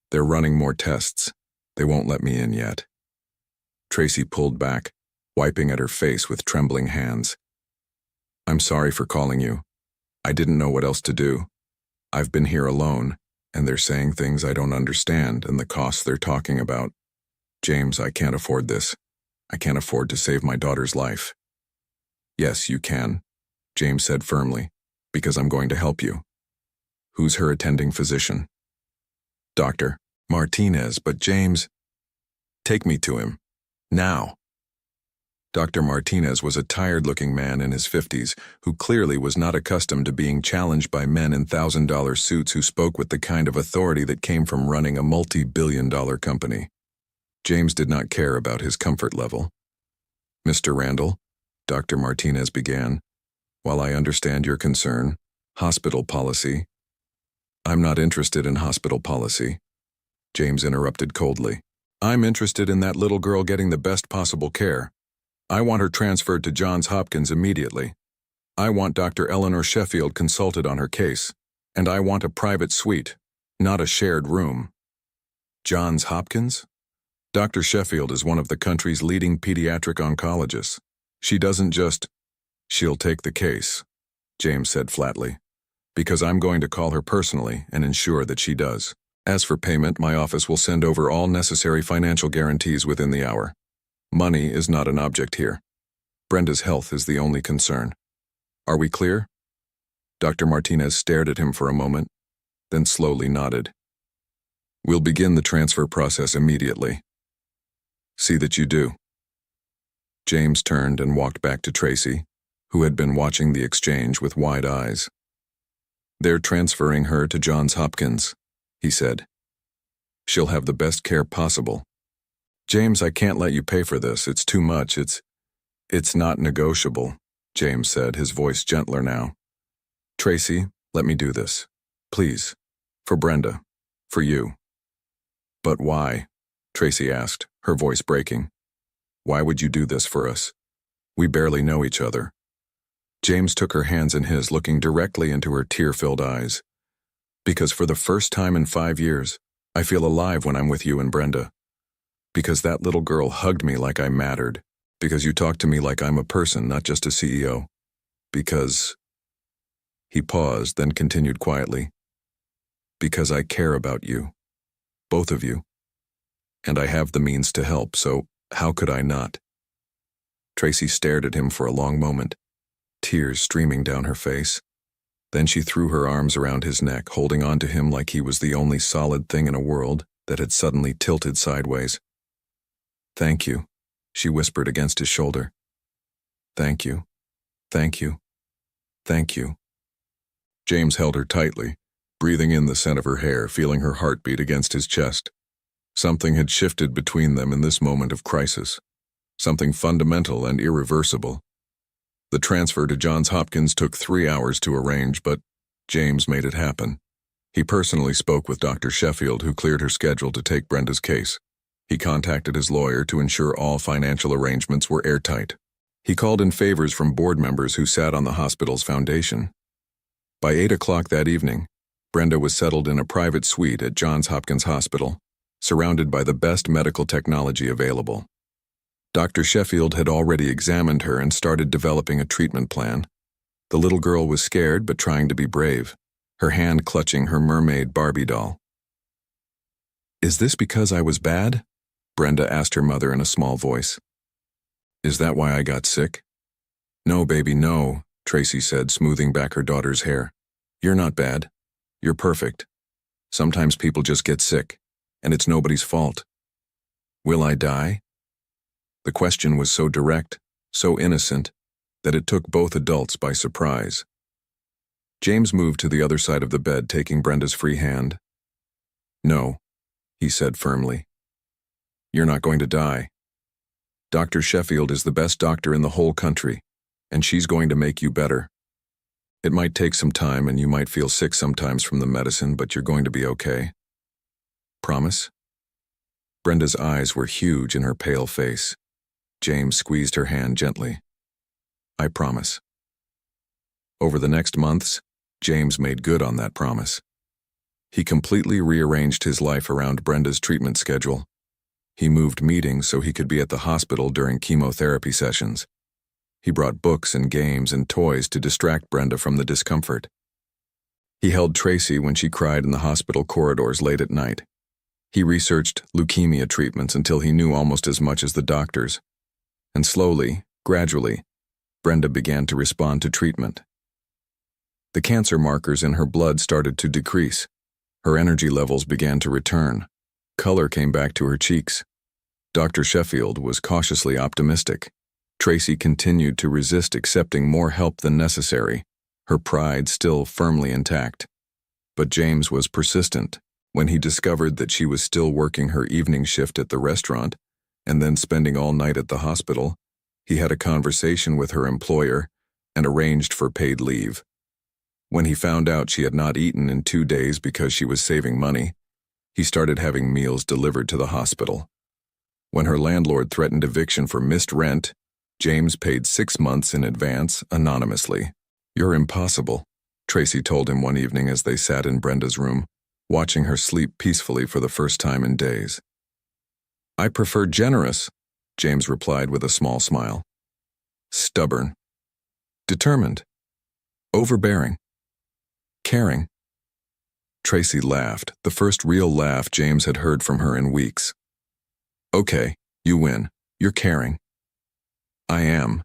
They're running more tests. They won't let me in yet." Tracy pulled back, wiping at her face with trembling hands. "I'm sorry for calling you. I didn't know what else to do. I've been here alone, and they're saying things I don't understand and the costs they're talking about. James, I can't afford this. I can't afford to save my daughter's life." "Yes, you can," James said firmly, "because I'm going to help you." "Who's her attending physician?" "Dr. Martinez, but James..." "Take me to him. Now." Dr. Martinez was a tired-looking man in his 50s who clearly was not accustomed to being challenged by men in $1,000 suits who spoke with the kind of authority that came from running a multi-billion-dollar company. James did not care about his comfort level. "Mr. Randall," Dr. Martinez began, "while I understand your concern, hospital policy..." "I'm not interested in hospital policy," James interrupted coldly. "I'm interested in that little girl getting the best possible care. I want her transferred to Johns Hopkins immediately. I want Dr. Eleanor Sheffield consulted on her case, and I want a private suite, not a shared room." "Johns Hopkins?" "Dr. Sheffield is one of the country's leading pediatric oncologists. She doesn't just..." "She'll take the case," James said flatly, "because I'm going to call her personally and ensure that she does. As for payment, my office will send over all necessary financial guarantees within the hour. Money is not an object here. Brenda's health is the only concern. Are we clear?" Dr. Martinez stared at him for a moment, then slowly nodded. "We'll begin the transfer process immediately." "See that you do." James turned and walked back to Tracy, who had been watching the exchange with wide eyes. "They're transferring her to Johns Hopkins," he said. "She'll have the best care possible." "James, I can't let you pay for this. It's too much. It's not negotiable," James said, his voice gentler now. "Tracy, let me do this. Please. For Brenda. For you." "But why?" Tracy asked, her voice breaking. "Why would you do this for us? We barely know each other." James took her hands in his, looking directly into her tear-filled eyes. "Because for the first time in 5 years, I feel alive when I'm with you and Brenda. Because that little girl hugged me like I mattered. Because you talk to me like I'm a person, not just a CEO. Because..." He paused, then continued quietly. "Because I care about you. Both of you. And I have the means to help, so how could I not?" Tracy stared at him for a long moment, tears streaming down her face. Then she threw her arms around his neck, holding on to him like he was the only solid thing in a world that had suddenly tilted sideways. "Thank you," she whispered against his shoulder. "Thank you. Thank you. Thank you." James held her tightly, breathing in the scent of her hair, feeling her heartbeat against his chest. Something had shifted between them in this moment of crisis. Something fundamental and irreversible. The transfer to Johns Hopkins took 3 hours to arrange, but James made it happen. He personally spoke with Dr. Sheffield, who cleared her schedule to take Brenda's case. He contacted his lawyer to ensure all financial arrangements were airtight. He called in favors from board members who sat on the hospital's foundation. By 8 o'clock that evening, Brenda was settled in a private suite at Johns Hopkins Hospital, surrounded by the best medical technology available. Dr. Sheffield had already examined her and started developing a treatment plan. The little girl was scared but trying to be brave, her hand clutching her mermaid Barbie doll. "Is this because I was bad?" Brenda asked her mother in a small voice. "Is that why I got sick?" "No, baby, no," Tracy said, smoothing back her daughter's hair. "You're not bad. You're perfect. Sometimes people just get sick, and it's nobody's fault." "Will I die?" The question was so direct, so innocent, that it took both adults by surprise. James moved to the other side of the bed, taking Brenda's free hand. "No," he said firmly. "You're not going to die. Dr. Sheffield is the best doctor in the whole country, and she's going to make you better. It might take some time and you might feel sick sometimes from the medicine, but you're going to be okay. Promise?" Brenda's eyes were huge in her pale face. James squeezed her hand gently. "I promise." Over the next months, James made good on that promise. He completely rearranged his life around Brenda's treatment schedule. He moved meetings so he could be at the hospital during chemotherapy sessions. He brought books and games and toys to distract Brenda from the discomfort. He held Tracy when she cried in the hospital corridors late at night. He researched leukemia treatments until he knew almost as much as the doctors. And slowly, gradually, Brenda began to respond to treatment. The cancer markers in her blood started to decrease. Her energy levels began to return. Color came back to her cheeks. Dr. Sheffield was cautiously optimistic. Tracy continued to resist accepting more help than necessary, her pride still firmly intact. But James was persistent. When he discovered that she was still working her evening shift at the restaurant and then spending all night at the hospital, he had a conversation with her employer and arranged for paid leave. When he found out she had not eaten in 2 days because she was saving money, he started having meals delivered to the hospital. When her landlord threatened eviction for missed rent, James paid 6 months in advance anonymously. "You're impossible," Tracy told him one evening as they sat in Brenda's room, watching her sleep peacefully for the first time in days. "I prefer generous," James replied with a small smile. "Stubborn. Determined. Overbearing. Caring." Tracy laughed, the first real laugh James had heard from her in weeks. "Okay, you win. You're caring." "I am,"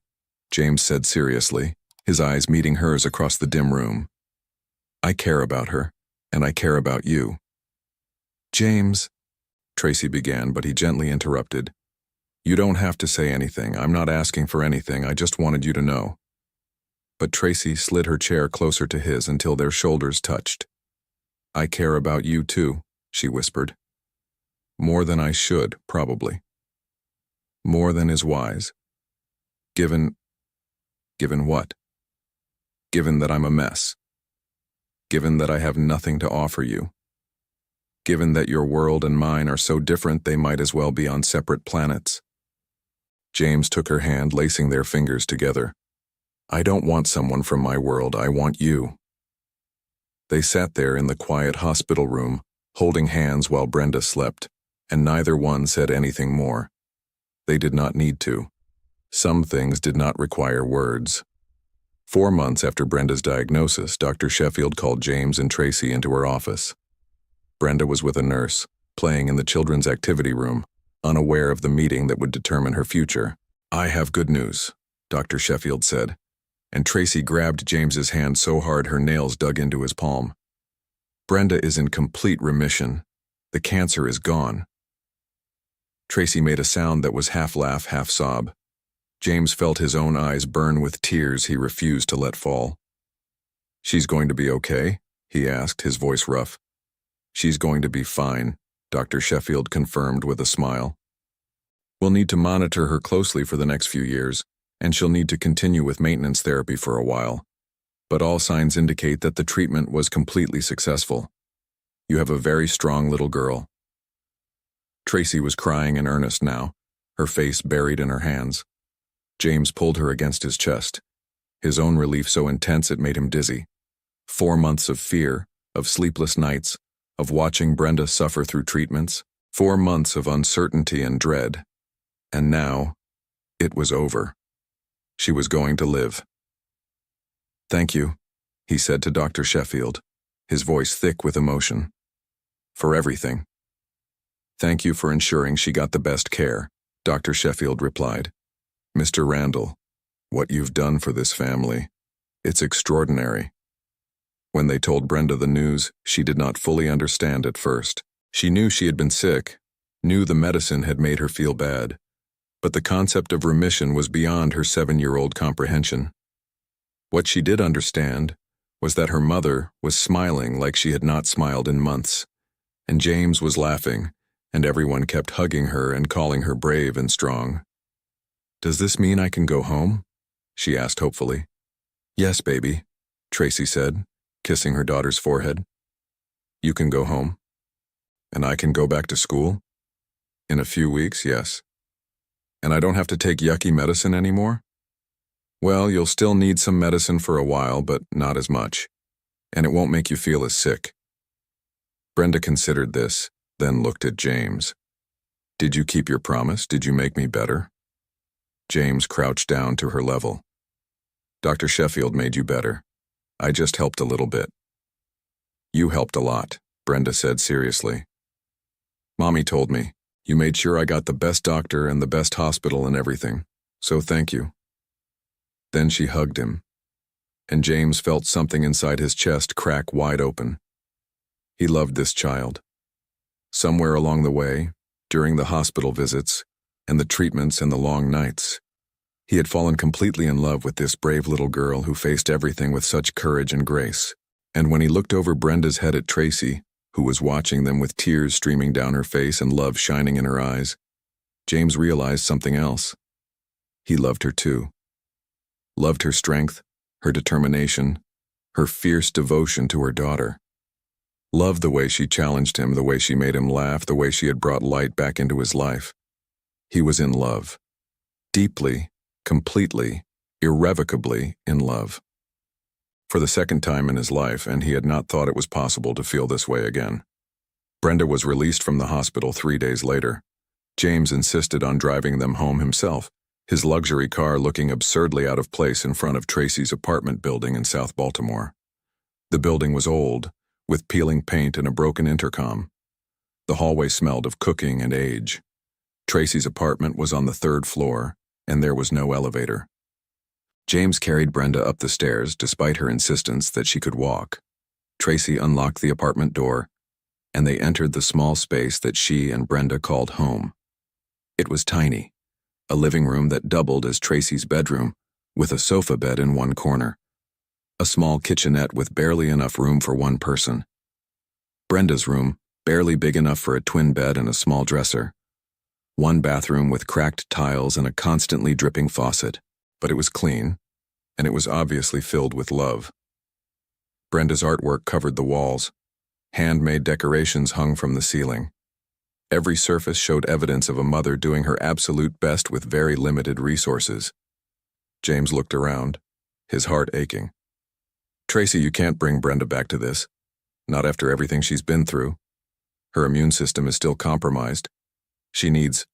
James said seriously, his eyes meeting hers across the dim room. "I care about her, and I care about you." "James," Tracy began, but he gently interrupted. "You don't have to say anything. I'm not asking for anything. I just wanted you to know." But Tracy slid her chair closer to his until their shoulders touched. "I care about you too," she whispered. "More than I should, probably. More than is wise. Given what? Given that I'm a mess. Given that I have nothing to offer you. Given that your world and mine are so different they might as well be on separate planets." James took her hand, lacing their fingers together. "I don't want someone from my world, I want you." They sat there in the quiet hospital room, holding hands while Brenda slept, and neither one said anything more. They did not need to. Some things did not require words. 4 months after Brenda's diagnosis, Dr. Sheffield called James and Tracy into her office. Brenda was with a nurse, playing in the children's activity room, unaware of the meeting that would determine her future. "I have good news," Dr. Sheffield said, and Tracy grabbed James's hand so hard her nails dug into his palm. "Brenda is in complete remission. The cancer is gone." Tracy made a sound that was half laugh, half sob. James felt his own eyes burn with tears he refused to let fall. "She's going to be okay?" he asked, his voice rough. "She's going to be fine," Dr. Sheffield confirmed with a smile. "We'll need to monitor her closely for the next few years, and she'll need to continue with maintenance therapy for a while. But all signs indicate that the treatment was completely successful. You have a very strong little girl." Tracy was crying in earnest now, her face buried in her hands. James pulled her against his chest, his own relief so intense it made him dizzy. 4 months of fear, of sleepless nights, of watching Brenda suffer through treatments, 4 months of uncertainty and dread. And now, it was over. She was going to live. "Thank you," he said to Dr. Sheffield, his voice thick with emotion. "For everything." "Thank you for ensuring she got the best care," Dr. Sheffield replied. "Mr. Randall, what you've done for this family, it's extraordinary." When they told Brenda the news, she did not fully understand at first. She knew she had been sick, knew the medicine had made her feel bad, but the concept of remission was beyond her 7-year-old comprehension. What she did understand was that her mother was smiling like she had not smiled in months, and James was laughing, and everyone kept hugging her and calling her brave and strong. "Does this mean I can go home?" she asked hopefully. "Yes, baby," Tracy said, kissing her daughter's forehead. "You can go home. And I can go back to school? In a few weeks, yes. And I don't have to take yucky medicine anymore? Well, you'll still need some medicine for a while, but not as much. And it won't make you feel as sick." Brenda considered this, then looked at James. "Did you keep your promise? Did you make me better?" James crouched down to her level. "Dr. Sheffield made you better. I just helped a little bit." "You helped a lot," Brenda said seriously. "Mommy told me. You made sure I got the best doctor and the best hospital and everything. So thank you." Then she hugged him, and James felt something inside his chest crack wide open. He loved this child. Somewhere along the way, during the hospital visits, and the treatments and the long nights, he had fallen completely in love with this brave little girl who faced everything with such courage and grace. And when he looked over Brenda's head at Tracy, who was watching them with tears streaming down her face and love shining in her eyes, James realized something else. He loved her too. Loved her strength, her determination, her fierce devotion to her daughter. Loved the way she challenged him, the way she made him laugh, the way she had brought light back into his life. He was in love. Deeply, completely, irrevocably in love. For the second time in his life, and he had not thought it was possible to feel this way again. Brenda was released from the hospital 3 days later. James insisted on driving them home himself, his luxury car looking absurdly out of place in front of Tracy's apartment building in South Baltimore. The building was old, with peeling paint and a broken intercom. The hallway smelled of cooking and age. Tracy's apartment was on the 3rd floor, and there was no elevator. James carried Brenda up the stairs despite her insistence that she could walk. Tracy unlocked the apartment door, and they entered the small space that she and Brenda called home. It was tiny, a living room that doubled as Tracy's bedroom, with a sofa bed in one corner. A small kitchenette with barely enough room for one person. Brenda's room, barely big enough for a twin bed and a small dresser. One bathroom with cracked tiles and a constantly dripping faucet, but it was clean, and it was obviously filled with love. Brenda's artwork covered the walls. Handmade decorations hung from the ceiling. Every surface showed evidence of a mother doing her absolute best with very limited resources. James looked around, his heart aching. "Tracy, you can't bring Brenda back to this. Not after everything she's been through. Her immune system is still compromised. She needs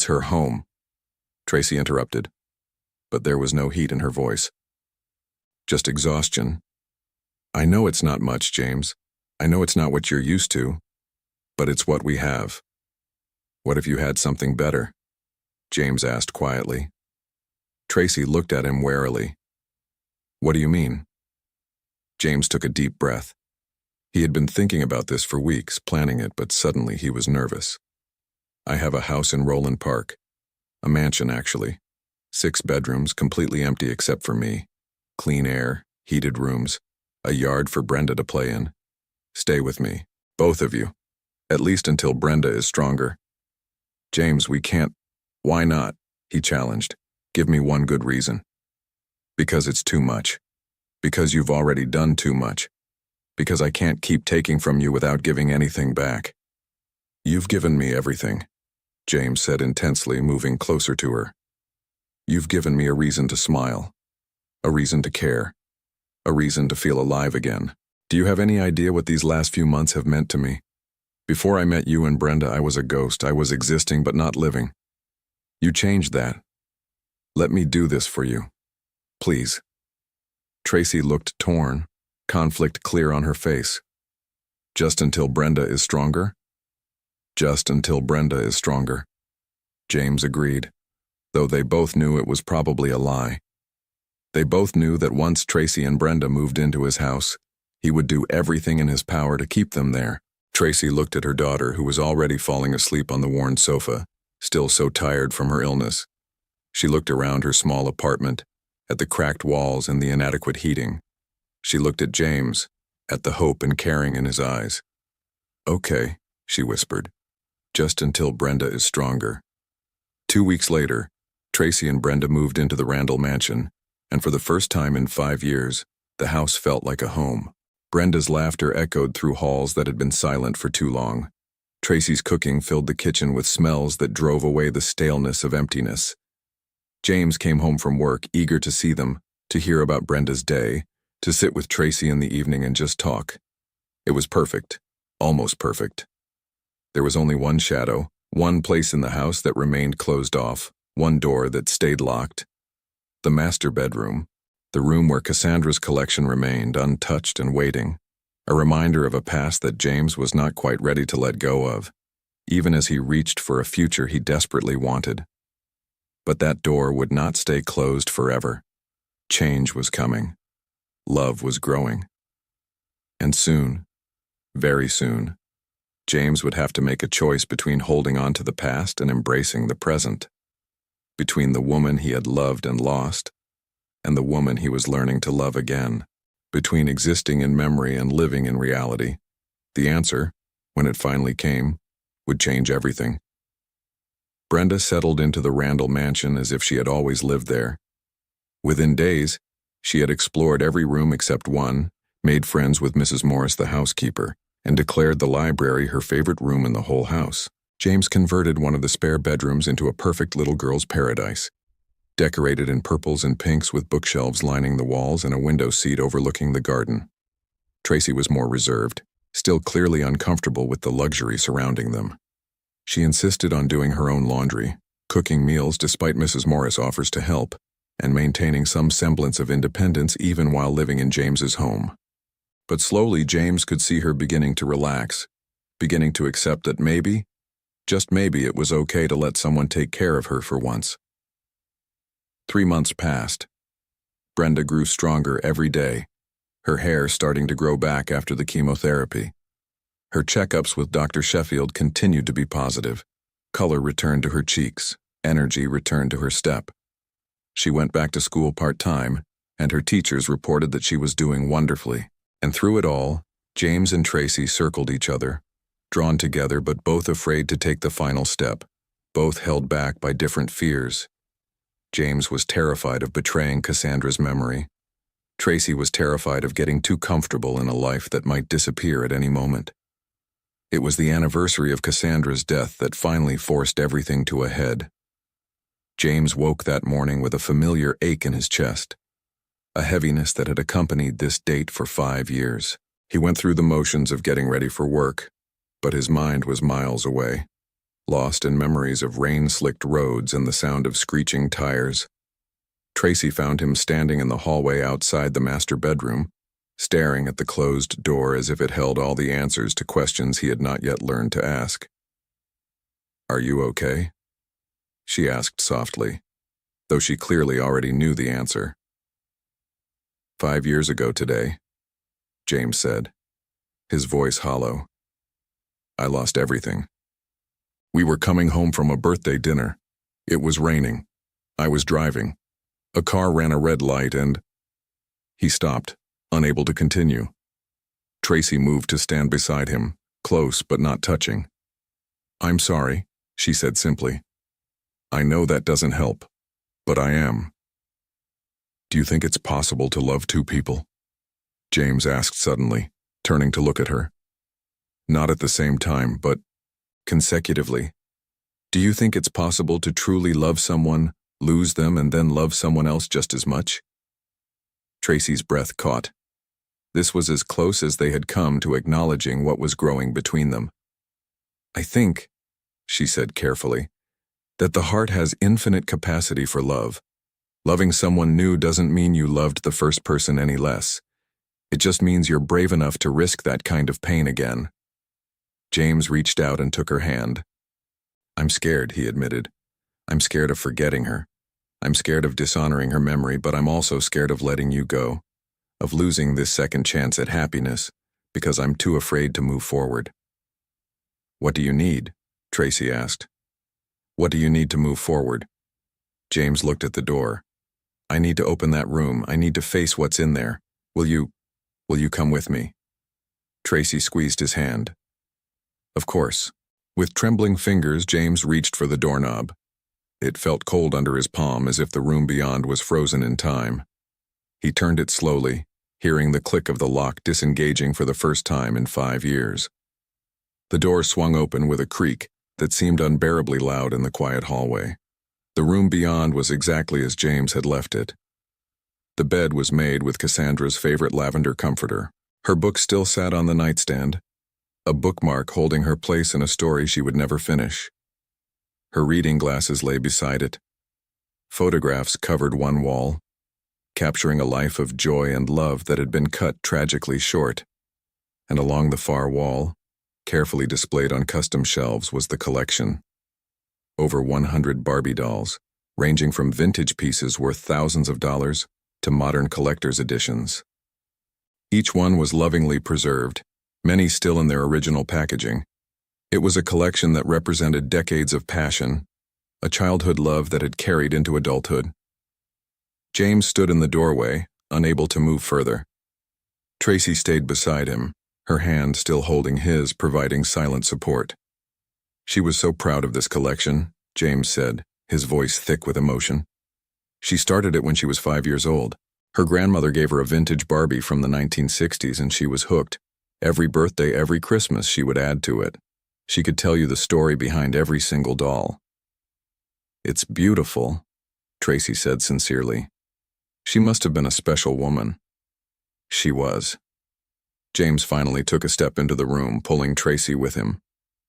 her home," Tracy interrupted, but there was no heat in her voice. Just exhaustion. "I know it's not much, James. I know it's not what you're used to, but it's what we have." "What if you had something better?" James asked quietly. Tracy looked at him warily. "What do you mean?" James took a deep breath. He had been thinking about this for weeks, planning it, but suddenly he was nervous. "I have a house in Roland Park. A mansion, actually. 6 bedrooms, completely empty except for me. Clean air, heated rooms, a yard for Brenda to play in. Stay with me, both of you. At least until Brenda is stronger." "James, we can't." "Why not?" he challenged. "Give me one good reason." "Because it's too much. Because you've already done too much. Because I can't keep taking from you without giving anything back." "You've given me everything," James said intensely, moving closer to her. "You've given me a reason to smile, a reason to care, a reason to feel alive again. Do you have any idea what these last few months have meant to me? Before I met you and Brenda, I was a ghost. I was existing but not living. You changed that. Let me do this for you. Please." Tracy looked torn, conflict clear on her face. "Just until Brenda is stronger?" "Just until Brenda is stronger," James agreed, though they both knew it was probably a lie. They both knew that once Tracy and Brenda moved into his house, he would do everything in his power to keep them there. Tracy looked at her daughter, who was already falling asleep on the worn sofa, still so tired from her illness. She looked around her small apartment, at the cracked walls and the inadequate heating. She looked at James, at the hope and caring in his eyes. "Okay," she whispered, "just until Brenda is stronger." 2 weeks later, Tracy and Brenda moved into the Randall mansion, and for the first time in 5 years, the house felt like a home. Brenda's laughter echoed through halls that had been silent for too long. Tracy's cooking filled the kitchen with smells that drove away the staleness of emptiness. James came home from work, eager to see them, to hear about Brenda's day, to sit with Tracy in the evening and just talk. It was perfect, almost perfect. There was only one shadow, one place in the house that remained closed off, one door that stayed locked. The master bedroom, the room where Cassandra's collection remained, untouched and waiting, a reminder of a past that James was not quite ready to let go of, even as he reached for a future he desperately wanted. But that door would not stay closed forever. Change was coming. Love was growing. And soon, very soon, James would have to make a choice between holding on to the past and embracing the present, between the woman he had loved and lost, and the woman he was learning to love again, between existing in memory and living in reality. The answer, when it finally came, would change everything. Brenda settled into the Randall mansion as if she had always lived there. Within days, she had explored every room except one, made friends with Mrs. Morris, the housekeeper, and declared the library her favorite room in the whole house. James converted one of the spare bedrooms into a perfect little girl's paradise, decorated in purples and pinks with bookshelves lining the walls and a window seat overlooking the garden. Tracy was more reserved, still clearly uncomfortable with the luxury surrounding them. She insisted on doing her own laundry, cooking meals despite Mrs. Morris' offers to help, and maintaining some semblance of independence even while living in James's home. But slowly James could see her beginning to relax, beginning to accept that maybe, just maybe, it was okay to let someone take care of her for once. 3 months passed. Brenda grew stronger every day, her hair starting to grow back after the chemotherapy. Her checkups with Dr. Sheffield continued to be positive. Color returned to her cheeks, energy returned to her step. She went back to school part-time, and her teachers reported that she was doing wonderfully. And through it all, James and Tracy circled each other, drawn together but both afraid to take the final step, both held back by different fears. James was terrified of betraying Cassandra's memory. Tracy was terrified of getting too comfortable in a life that might disappear at any moment. It was the anniversary of Cassandra's death that finally forced everything to a head. James woke that morning with a familiar ache in his chest, a heaviness that had accompanied this date for 5 years. He went through the motions of getting ready for work, but his mind was miles away, lost in memories of rain-slicked roads and the sound of screeching tires. Tracy found him standing in the hallway outside the master bedroom, staring at the closed door as if it held all the answers to questions he had not yet learned to ask. "Are you okay?" she asked softly, though she clearly already knew the answer. "5 years ago today," James said, his voice hollow. "I lost everything. We were coming home from a birthday dinner. It was raining. I was driving. A car ran a red light and—" He stopped, unable to continue. Tracy moved to stand beside him, close but not touching. "I'm sorry," she said simply. "I know that doesn't help, but I am." "Do you think it's possible to love two people?" James asked suddenly, turning to look at her. "Not at the same time, but consecutively. Do you think it's possible to truly love someone, lose them, and then love someone else just as much?" Tracy's breath caught. This was as close as they had come to acknowledging what was growing between them. "I think," she said carefully, "that the heart has infinite capacity for love. Loving someone new doesn't mean you loved the first person any less. It just means you're brave enough to risk that kind of pain again." James reached out and took her hand. "I'm scared," he admitted. "I'm scared of forgetting her. I'm scared of dishonoring her memory, but I'm also scared of letting you go, of losing this second chance at happiness, because I'm too afraid to move forward." "What do you need?" Tracy asked. "What do you need to move forward?" James looked at the door. "I need to open that room. I need to face what's in there. Will you—" Will you come with me? Tracy squeezed his hand. Of course. With trembling fingers, James reached for the doorknob. It felt cold under his palm, as if the room beyond was frozen in time. He turned it slowly, hearing the click of the lock disengaging for the first time in 5 years. The door swung open with a creak that seemed unbearably loud in the quiet hallway. The room beyond was exactly as James had left it. The bed was made with Cassandra's favorite lavender comforter. Her book still sat on the nightstand, a bookmark holding her place in a story she would never finish. Her reading glasses lay beside it. Photographs covered one wall, capturing a life of joy and love that had been cut tragically short. And along the far wall, carefully displayed on custom shelves, was the collection. Over 100 Barbie dolls, ranging from vintage pieces worth thousands of dollars to modern collector's editions. Each one was lovingly preserved, many still in their original packaging. It was a collection that represented decades of passion, a childhood love that had carried into adulthood. James stood in the doorway, unable to move further. Tracy stayed beside him, her hand still holding his, providing silent support. She was so proud of this collection, James said, his voice thick with emotion. She started it when she was 5 years old. Her grandmother gave her a vintage Barbie from the 1960s, and she was hooked. Every birthday, every Christmas, she would add to it. She could tell you the story behind every single doll. It's beautiful, Tracy said sincerely. She must have been a special woman. She was. James finally took a step into the room, pulling Tracy with him.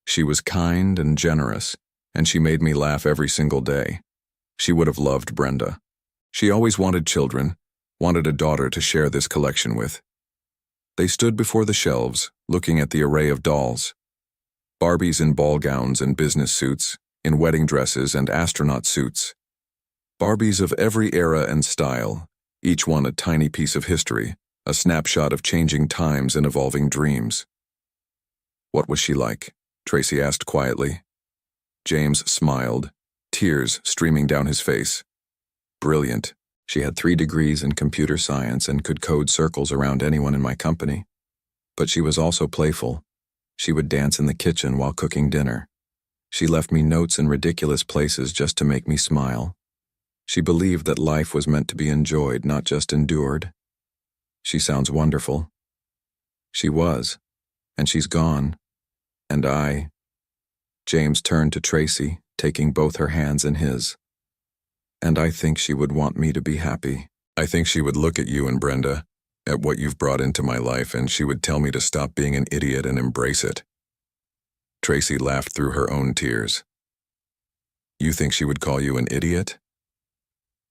She was kind and generous, and she made me laugh every single day. She would have loved Brenda. She always wanted children, wanted a daughter to share this collection with. They stood before the shelves, looking at the array of dolls. Barbies in ball gowns and business suits, in wedding dresses and astronaut suits. Barbies of every era and style, each one a tiny piece of history, a snapshot of changing times and evolving dreams. What was she like? Tracy asked quietly. James smiled, tears streaming down his face. Brilliant. She had 3 degrees in computer science and could code circles around anyone in my company. But she was also playful. She would dance in the kitchen while cooking dinner. She left me notes in ridiculous places just to make me smile. She believed that life was meant to be enjoyed, not just endured. She sounds wonderful. She was, and she's gone. And I... James turned to Tracy, taking both her hands in his. And I think she would want me to be happy. I think she would look at you and Brenda, at what you've brought into my life, and she would tell me to stop being an idiot and embrace it. Tracy laughed through her own tears. You think she would call you an idiot?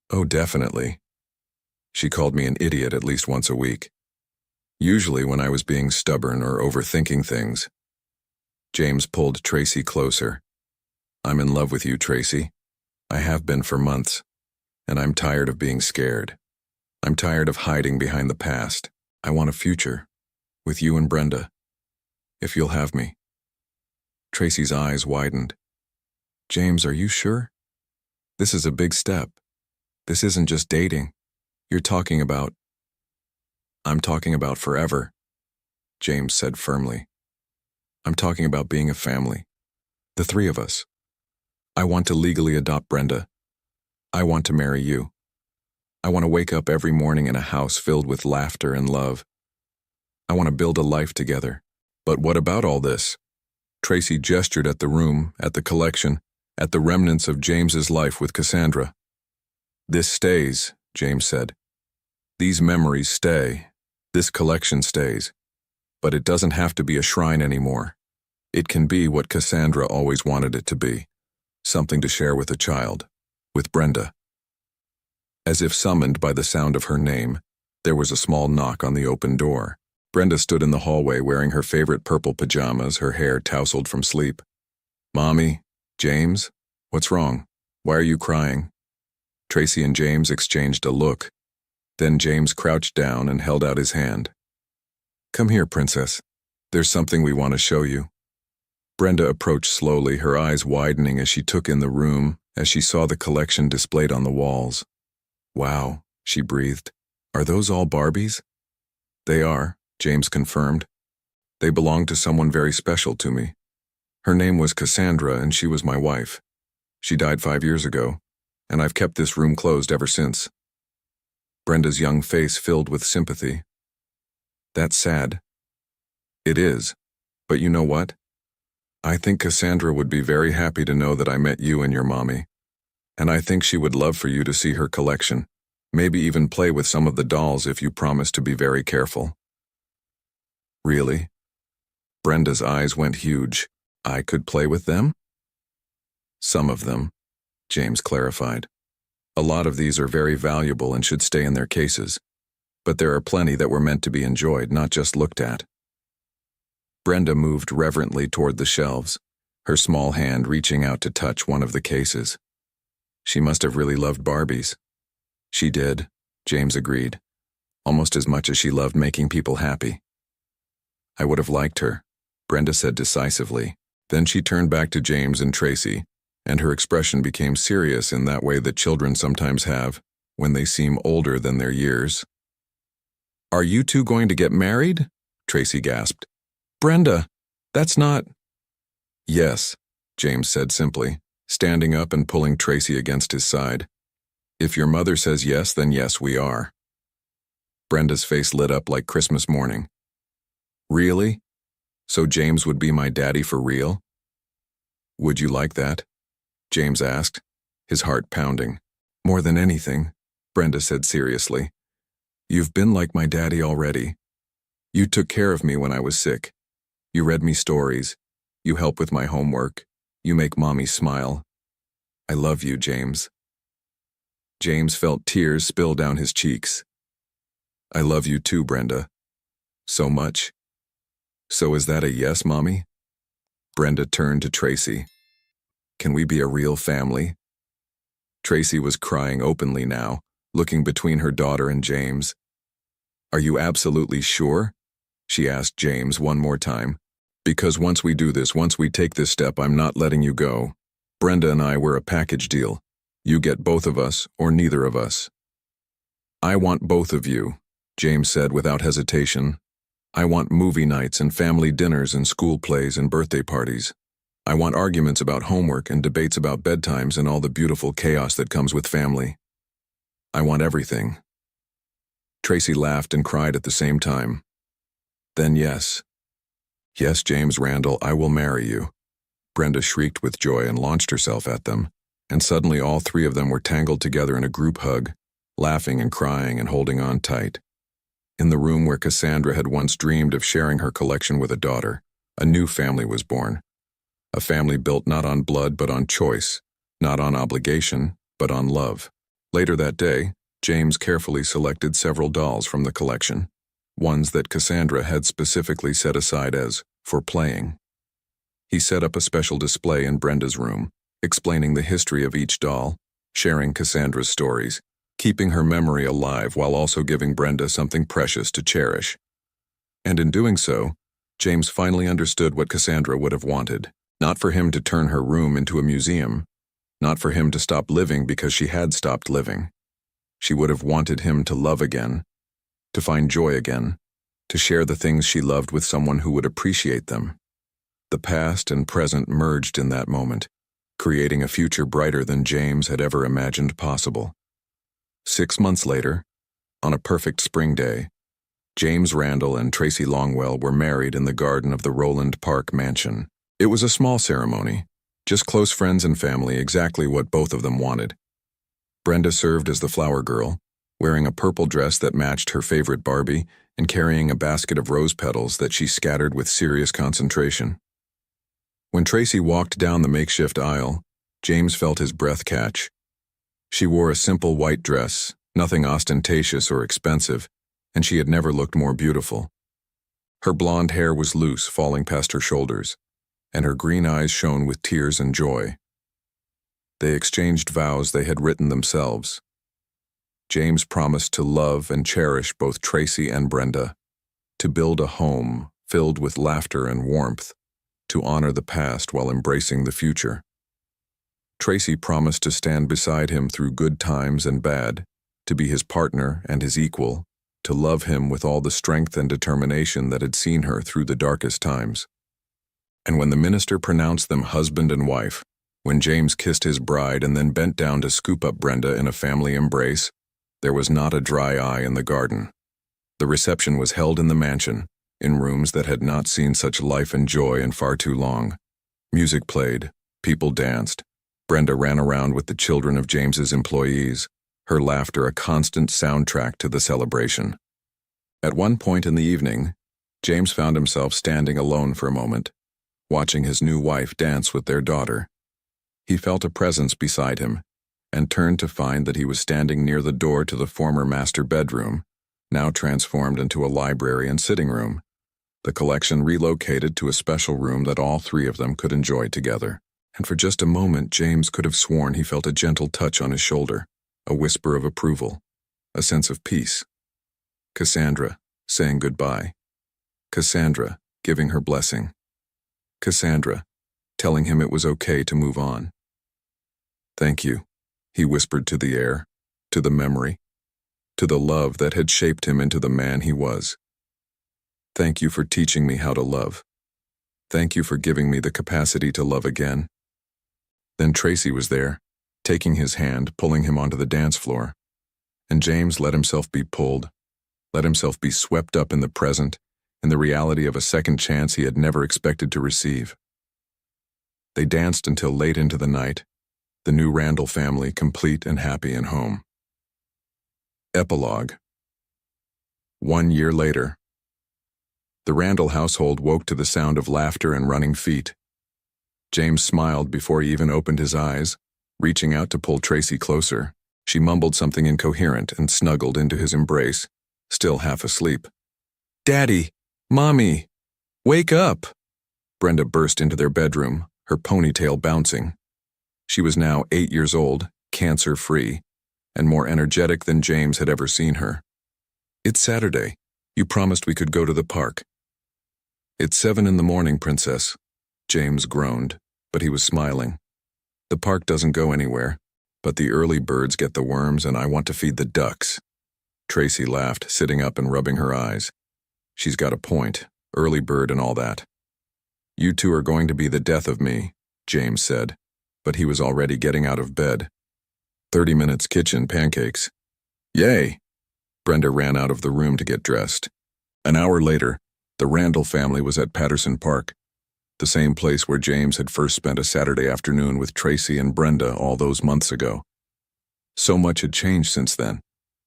Oh, definitely. She called me an idiot at least once a week. Usually when I was being stubborn or overthinking things. James pulled Tracy closer. I'm in love with you, Tracy. I have been for months, and I'm tired of being scared. I'm tired of hiding behind the past. I want a future, with you and Brenda, if you'll have me. Tracy's eyes widened. James, are you sure? This is a big step. This isn't just dating. I'm talking about forever, James said firmly. I'm talking about being a family. The 3 of us. I want to legally adopt Brenda. I want to marry you. I want to wake up every morning in a house filled with laughter and love. I want to build a life together. But what about all this? Tracy gestured at the room, at the collection, at the remnants of James's life with Cassandra. This stays, James said. These memories stay. This collection stays. But it doesn't have to be a shrine anymore. It can be what Cassandra always wanted it to be. Something to share with a child. With Brenda. As if summoned by the sound of her name, there was a small knock on the open door. Brenda stood in the hallway wearing her favorite purple pajamas, her hair tousled from sleep. Mommy? James? What's wrong? Why are you crying? Tracy and James exchanged a look. Then James crouched down and held out his hand. Come here, princess. There's something we want to show you. Brenda approached slowly, her eyes widening as she took in the room, as she saw the collection displayed on the walls. Wow, she breathed. Are those all Barbies? They are, James confirmed. They belong to someone very special to me. Her name was Cassandra and she was my wife. She died 5 years ago, and I've kept this room closed ever since. Brenda's young face filled with sympathy. That's sad. It is. But you know what? I think Cassandra would be very happy to know that I met you and your mommy. And I think she would love for you to see her collection. Maybe even play with some of the dolls if you promise to be very careful. Really? Brenda's eyes went huge. I could play with them? Some of them, James clarified. A lot of these are very valuable and should stay in their cases. But there are plenty that were meant to be enjoyed, not just looked at. Brenda moved reverently toward the shelves, her small hand reaching out to touch one of the cases. She must have really loved Barbies. She did, James agreed, almost as much as she loved making people happy. I would have liked her, Brenda said decisively. Then she turned back to James and Tracy, and her expression became serious in that way that children sometimes have when they seem older than their years. Are you two going to get married? Tracy gasped. Brenda, that's not… Yes, James said simply, standing up and pulling Tracy against his side. If your mother says yes, then yes, we are. Brenda's face lit up like Christmas morning. Really? So James would be my daddy for real? Would you like that? James asked, his heart pounding. More than anything, Brenda said seriously. You've been like my daddy already. You took care of me when I was sick. You read me stories. You help with my homework. You make mommy smile. I love you, James. James felt tears spill down his cheeks. I love you too, Brenda. So much. So is that a yes, Mommy? Brenda turned to Tracy. Can we be a real family? Tracy was crying openly now, looking between her daughter and James. Are you absolutely sure? She asked James one more time. Because once we do this, once we take this step, I'm not letting you go. Brenda and I were a package deal. You get both of us, or neither of us. I want both of you, James said without hesitation. I want movie nights and family dinners and school plays and birthday parties. I want arguments about homework and debates about bedtimes and all the beautiful chaos that comes with family. I want everything. Tracy laughed and cried at the same time. Then yes. Yes, James Randall, I will marry you. Brenda shrieked with joy and launched herself at them, and suddenly all three of them were tangled together in a group hug, laughing and crying and holding on tight. In the room where Cassandra had once dreamed of sharing her collection with a daughter, a new family was born. A family built not on blood but on choice, not on obligation but on love. Later that day, James carefully selected several dolls from the collection, ones that Cassandra had specifically set aside as for playing. He set up a special display in Brenda's room, explaining the history of each doll, sharing Cassandra's stories, keeping her memory alive while also giving Brenda something precious to cherish. And in doing so, James finally understood what Cassandra would have wanted. Not for him to turn her room into a museum, not for him to stop living because she had stopped living. She would have wanted him to love again, to find joy again, to share the things she loved with someone who would appreciate them. The past and present merged in that moment, creating a future brighter than James had ever imagined possible. 6 months later, on a perfect spring day, James Randall and Tracy Longwell were married in the garden of the Roland Park mansion. It was a small ceremony, just close friends and family, exactly what both of them wanted. Brenda served as the flower girl, wearing a purple dress that matched her favorite Barbie and carrying a basket of rose petals that she scattered with serious concentration. When Tracy walked down the makeshift aisle, James felt his breath catch. She wore a simple white dress, nothing ostentatious or expensive, and she had never looked more beautiful. Her blonde hair was loose, falling past her shoulders, and her green eyes shone with tears and joy. They exchanged vows they had written themselves. James promised to love and cherish both Tracy and Brenda, to build a home filled with laughter and warmth, to honor the past while embracing the future. Tracy promised to stand beside him through good times and bad, to be his partner and his equal, to love him with all the strength and determination that had seen her through the darkest times. And when the minister pronounced them husband and wife, when James kissed his bride and then bent down to scoop up Brenda in a family embrace, there was not a dry eye in the garden. The reception was held in the mansion, in rooms that had not seen such life and joy in far too long. Music played, people danced. Brenda ran around with the children of James's employees, her laughter a constant soundtrack to the celebration. At one point in the evening, James found himself standing alone for a moment, watching his new wife dance with their daughter. He felt a presence beside him, and turned to find that he was standing near the door to the former master bedroom, now transformed into a library and sitting room, the collection relocated to a special room that all three of them could enjoy together. And for just a moment, James could have sworn he felt a gentle touch on his shoulder, a whisper of approval, a sense of peace. Cassandra, saying goodbye. Cassandra, giving her blessing. Cassandra, telling him it was okay to move on. Thank you, he whispered to the air, to the memory, to the love that had shaped him into the man he was. Thank you for teaching me how to love. Thank you for giving me the capacity to love again. Then Tracy was there, taking his hand, pulling him onto the dance floor. And James let himself be pulled, let himself be swept up in the present, in the reality of a second chance he had never expected to receive. They danced until late into the night, the new Randall family complete and happy and home. Epilogue. 1 year later. The Randall household woke to the sound of laughter and running feet. James smiled before he even opened his eyes, reaching out to pull Tracy closer. She mumbled something incoherent and snuggled into his embrace, still half asleep. "Daddy! Mommy! Wake up!" Brenda burst into their bedroom, her ponytail bouncing. She was now 8 years old, cancer-free, and more energetic than James had ever seen her. "It's Saturday. You promised we could go to the park." "It's 7 in the morning, Princess." James groaned, but he was smiling. "The park doesn't go anywhere, but the early birds get the worms and I want to feed the ducks." Tracy laughed, sitting up and rubbing her eyes. "She's got a point, early bird and all that." "You two are going to be the death of me," James said, but he was already getting out of bed. 30 minutes kitchen pancakes. Yay! Brenda ran out of the room to get dressed. An hour later, the Randall family was at Patterson Park, the same place where James had first spent a Saturday afternoon with Tracy and Brenda all those months ago. So much had changed since then.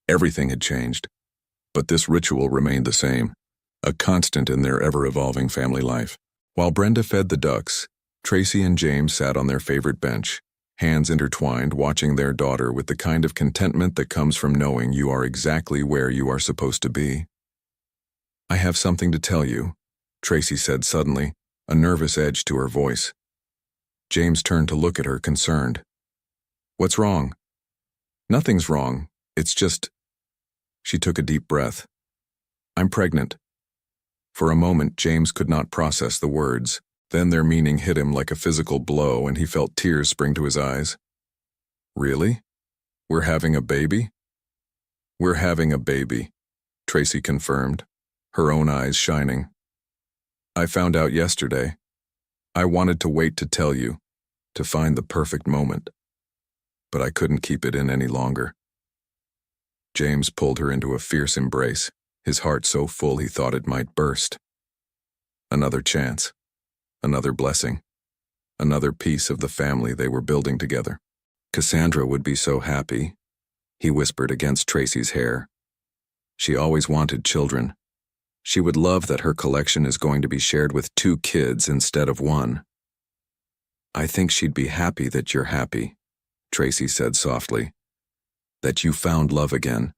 Everything had changed. But this ritual remained the same, a constant in their ever-evolving family life. While Brenda fed the ducks, Tracy and James sat on their favorite bench, hands intertwined, watching their daughter with the kind of contentment that comes from knowing you are exactly where you are supposed to be. "I have something to tell you," Tracy said suddenly, a nervous edge to her voice. James turned to look at her, concerned. "What's wrong?" "Nothing's wrong. It's just—" She took a deep breath. "I'm pregnant." For a moment, James could not process the words. Then their meaning hit him like a physical blow and he felt tears spring to his eyes. "Really? We're having a baby?" "We're having a baby," Tracy confirmed, her own eyes shining. "I found out yesterday. I wanted to wait to tell you, to find the perfect moment. But I couldn't keep it in any longer." James pulled her into a fierce embrace, his heart so full he thought it might burst. Another chance. Another blessing. Another piece of the family they were building together. "Cassandra would be so happy," he whispered against Tracy's hair. "She always wanted children. She would love that her collection is going to be shared with 2 kids instead of 1. "I think she'd be happy that you're happy," Tracy said softly. "That you found love again.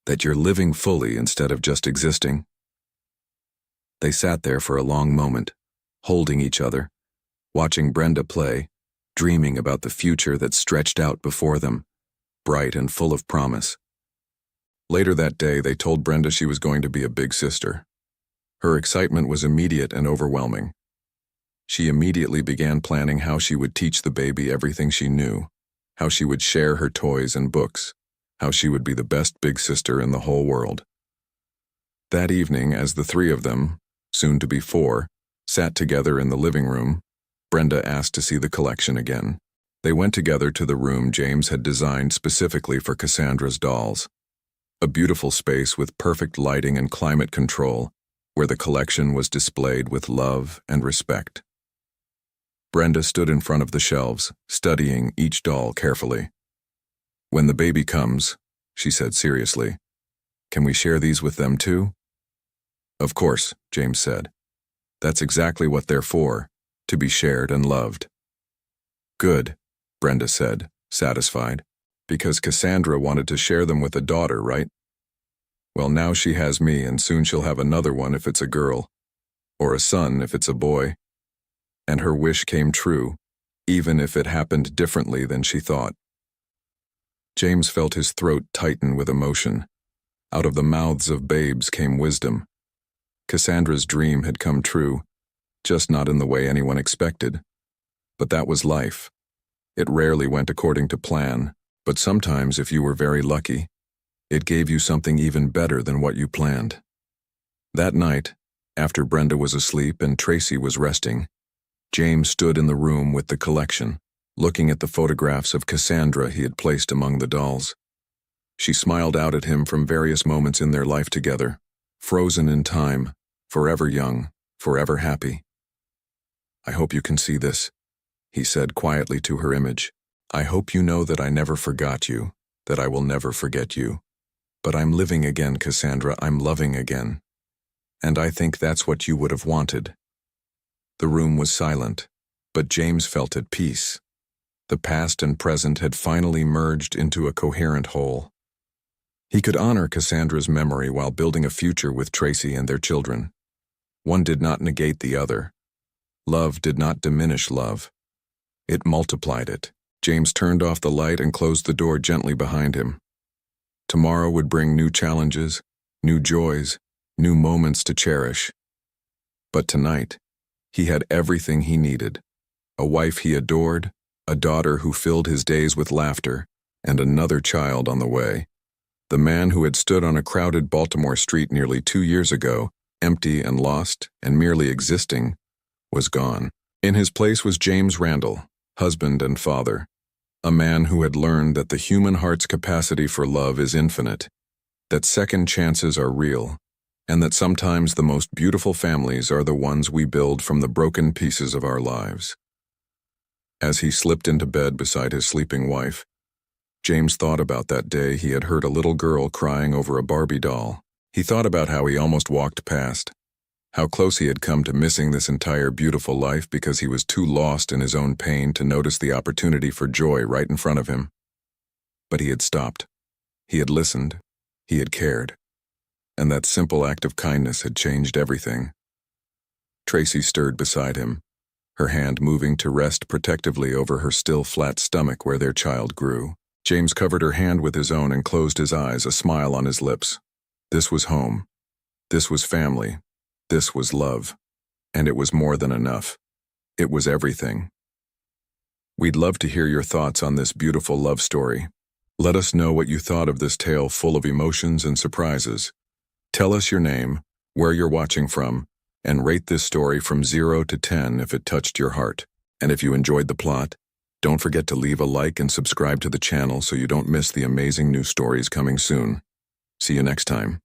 That you're living fully instead of just existing." They sat there for a long moment, holding each other, watching Brenda play, dreaming about the future that stretched out before them, bright and full of promise. Later that day, they told Brenda she was going to be a big sister. Her excitement was immediate and overwhelming. She immediately began planning how she would teach the baby everything she knew, how she would share her toys and books, how she would be the best big sister in the whole world. That evening, as the three of them, soon to be four, sat together in the living room, Brenda asked to see the collection again. They went together to the room James had designed specifically for Cassandra's dolls. A beautiful space with perfect lighting and climate control, where the collection was displayed with love and respect. Brenda stood in front of the shelves, studying each doll carefully. "When the baby comes," she said seriously, "can we share these with them too?" "Of course," James said. "That's exactly what they're for, to be shared and loved." "Good," Brenda said, satisfied, "because Cassandra wanted to share them with a daughter, right? Well, now she has me, and soon she'll have another one if it's a girl, or a son if it's a boy." And her wish came true, even if it happened differently than she thought. James felt his throat tighten with emotion. Out of the mouths of babes came wisdom. Cassandra's dream had come true, just not in the way anyone expected. But that was life. It rarely went according to plan, but sometimes, if you were very lucky, it gave you something even better than what you planned. That night, after Brenda was asleep and Tracy was resting, James stood in the room with the collection, looking at the photographs of Cassandra he had placed among the dolls. She smiled out at him from various moments in their life together, frozen in time, forever young, forever happy. "I hope you can see this," he said quietly to her image. "I hope you know that I never forgot you, that I will never forget you. But I'm living again, Cassandra, I'm loving again. And I think that's what you would have wanted." The room was silent, but James felt at peace. The past and present had finally merged into a coherent whole. He could honor Cassandra's memory while building a future with Tracy and their children. One did not negate the other. Love did not diminish love. It multiplied it. James turned off the light and closed the door gently behind him. Tomorrow would bring new challenges, new joys, new moments to cherish. But tonight, he had everything he needed: a wife he adored, a daughter who filled his days with laughter, and another child on the way. The man who had stood on a crowded Baltimore street nearly 2 years ago, empty and lost and merely existing, was gone. In his place was James Randall, husband and father, a man who had learned that the human heart's capacity for love is infinite, that second chances are real, and that sometimes the most beautiful families are the ones we build from the broken pieces of our lives. As he slipped into bed beside his sleeping wife, James thought about that day he had heard a little girl crying over a Barbie doll. He thought about how he almost walked past, how close he had come to missing this entire beautiful life because he was too lost in his own pain to notice the opportunity for joy right in front of him. But he had stopped. He had listened. He had cared. And that simple act of kindness had changed everything. Tracy stirred beside him, her hand moving to rest protectively over her still flat stomach where their child grew. James covered her hand with his own and closed his eyes, a smile on his lips. This was home. This was family. This was love. And it was more than enough. It was everything. We'd love to hear your thoughts on this beautiful love story. Let us know what you thought of this tale full of emotions and surprises. Tell us your name, where you're watching from, and rate this story from 0 to 10 if it touched your heart. And if you enjoyed the plot, don't forget to leave a like and subscribe to the channel so you don't miss the amazing new stories coming soon. See you next time.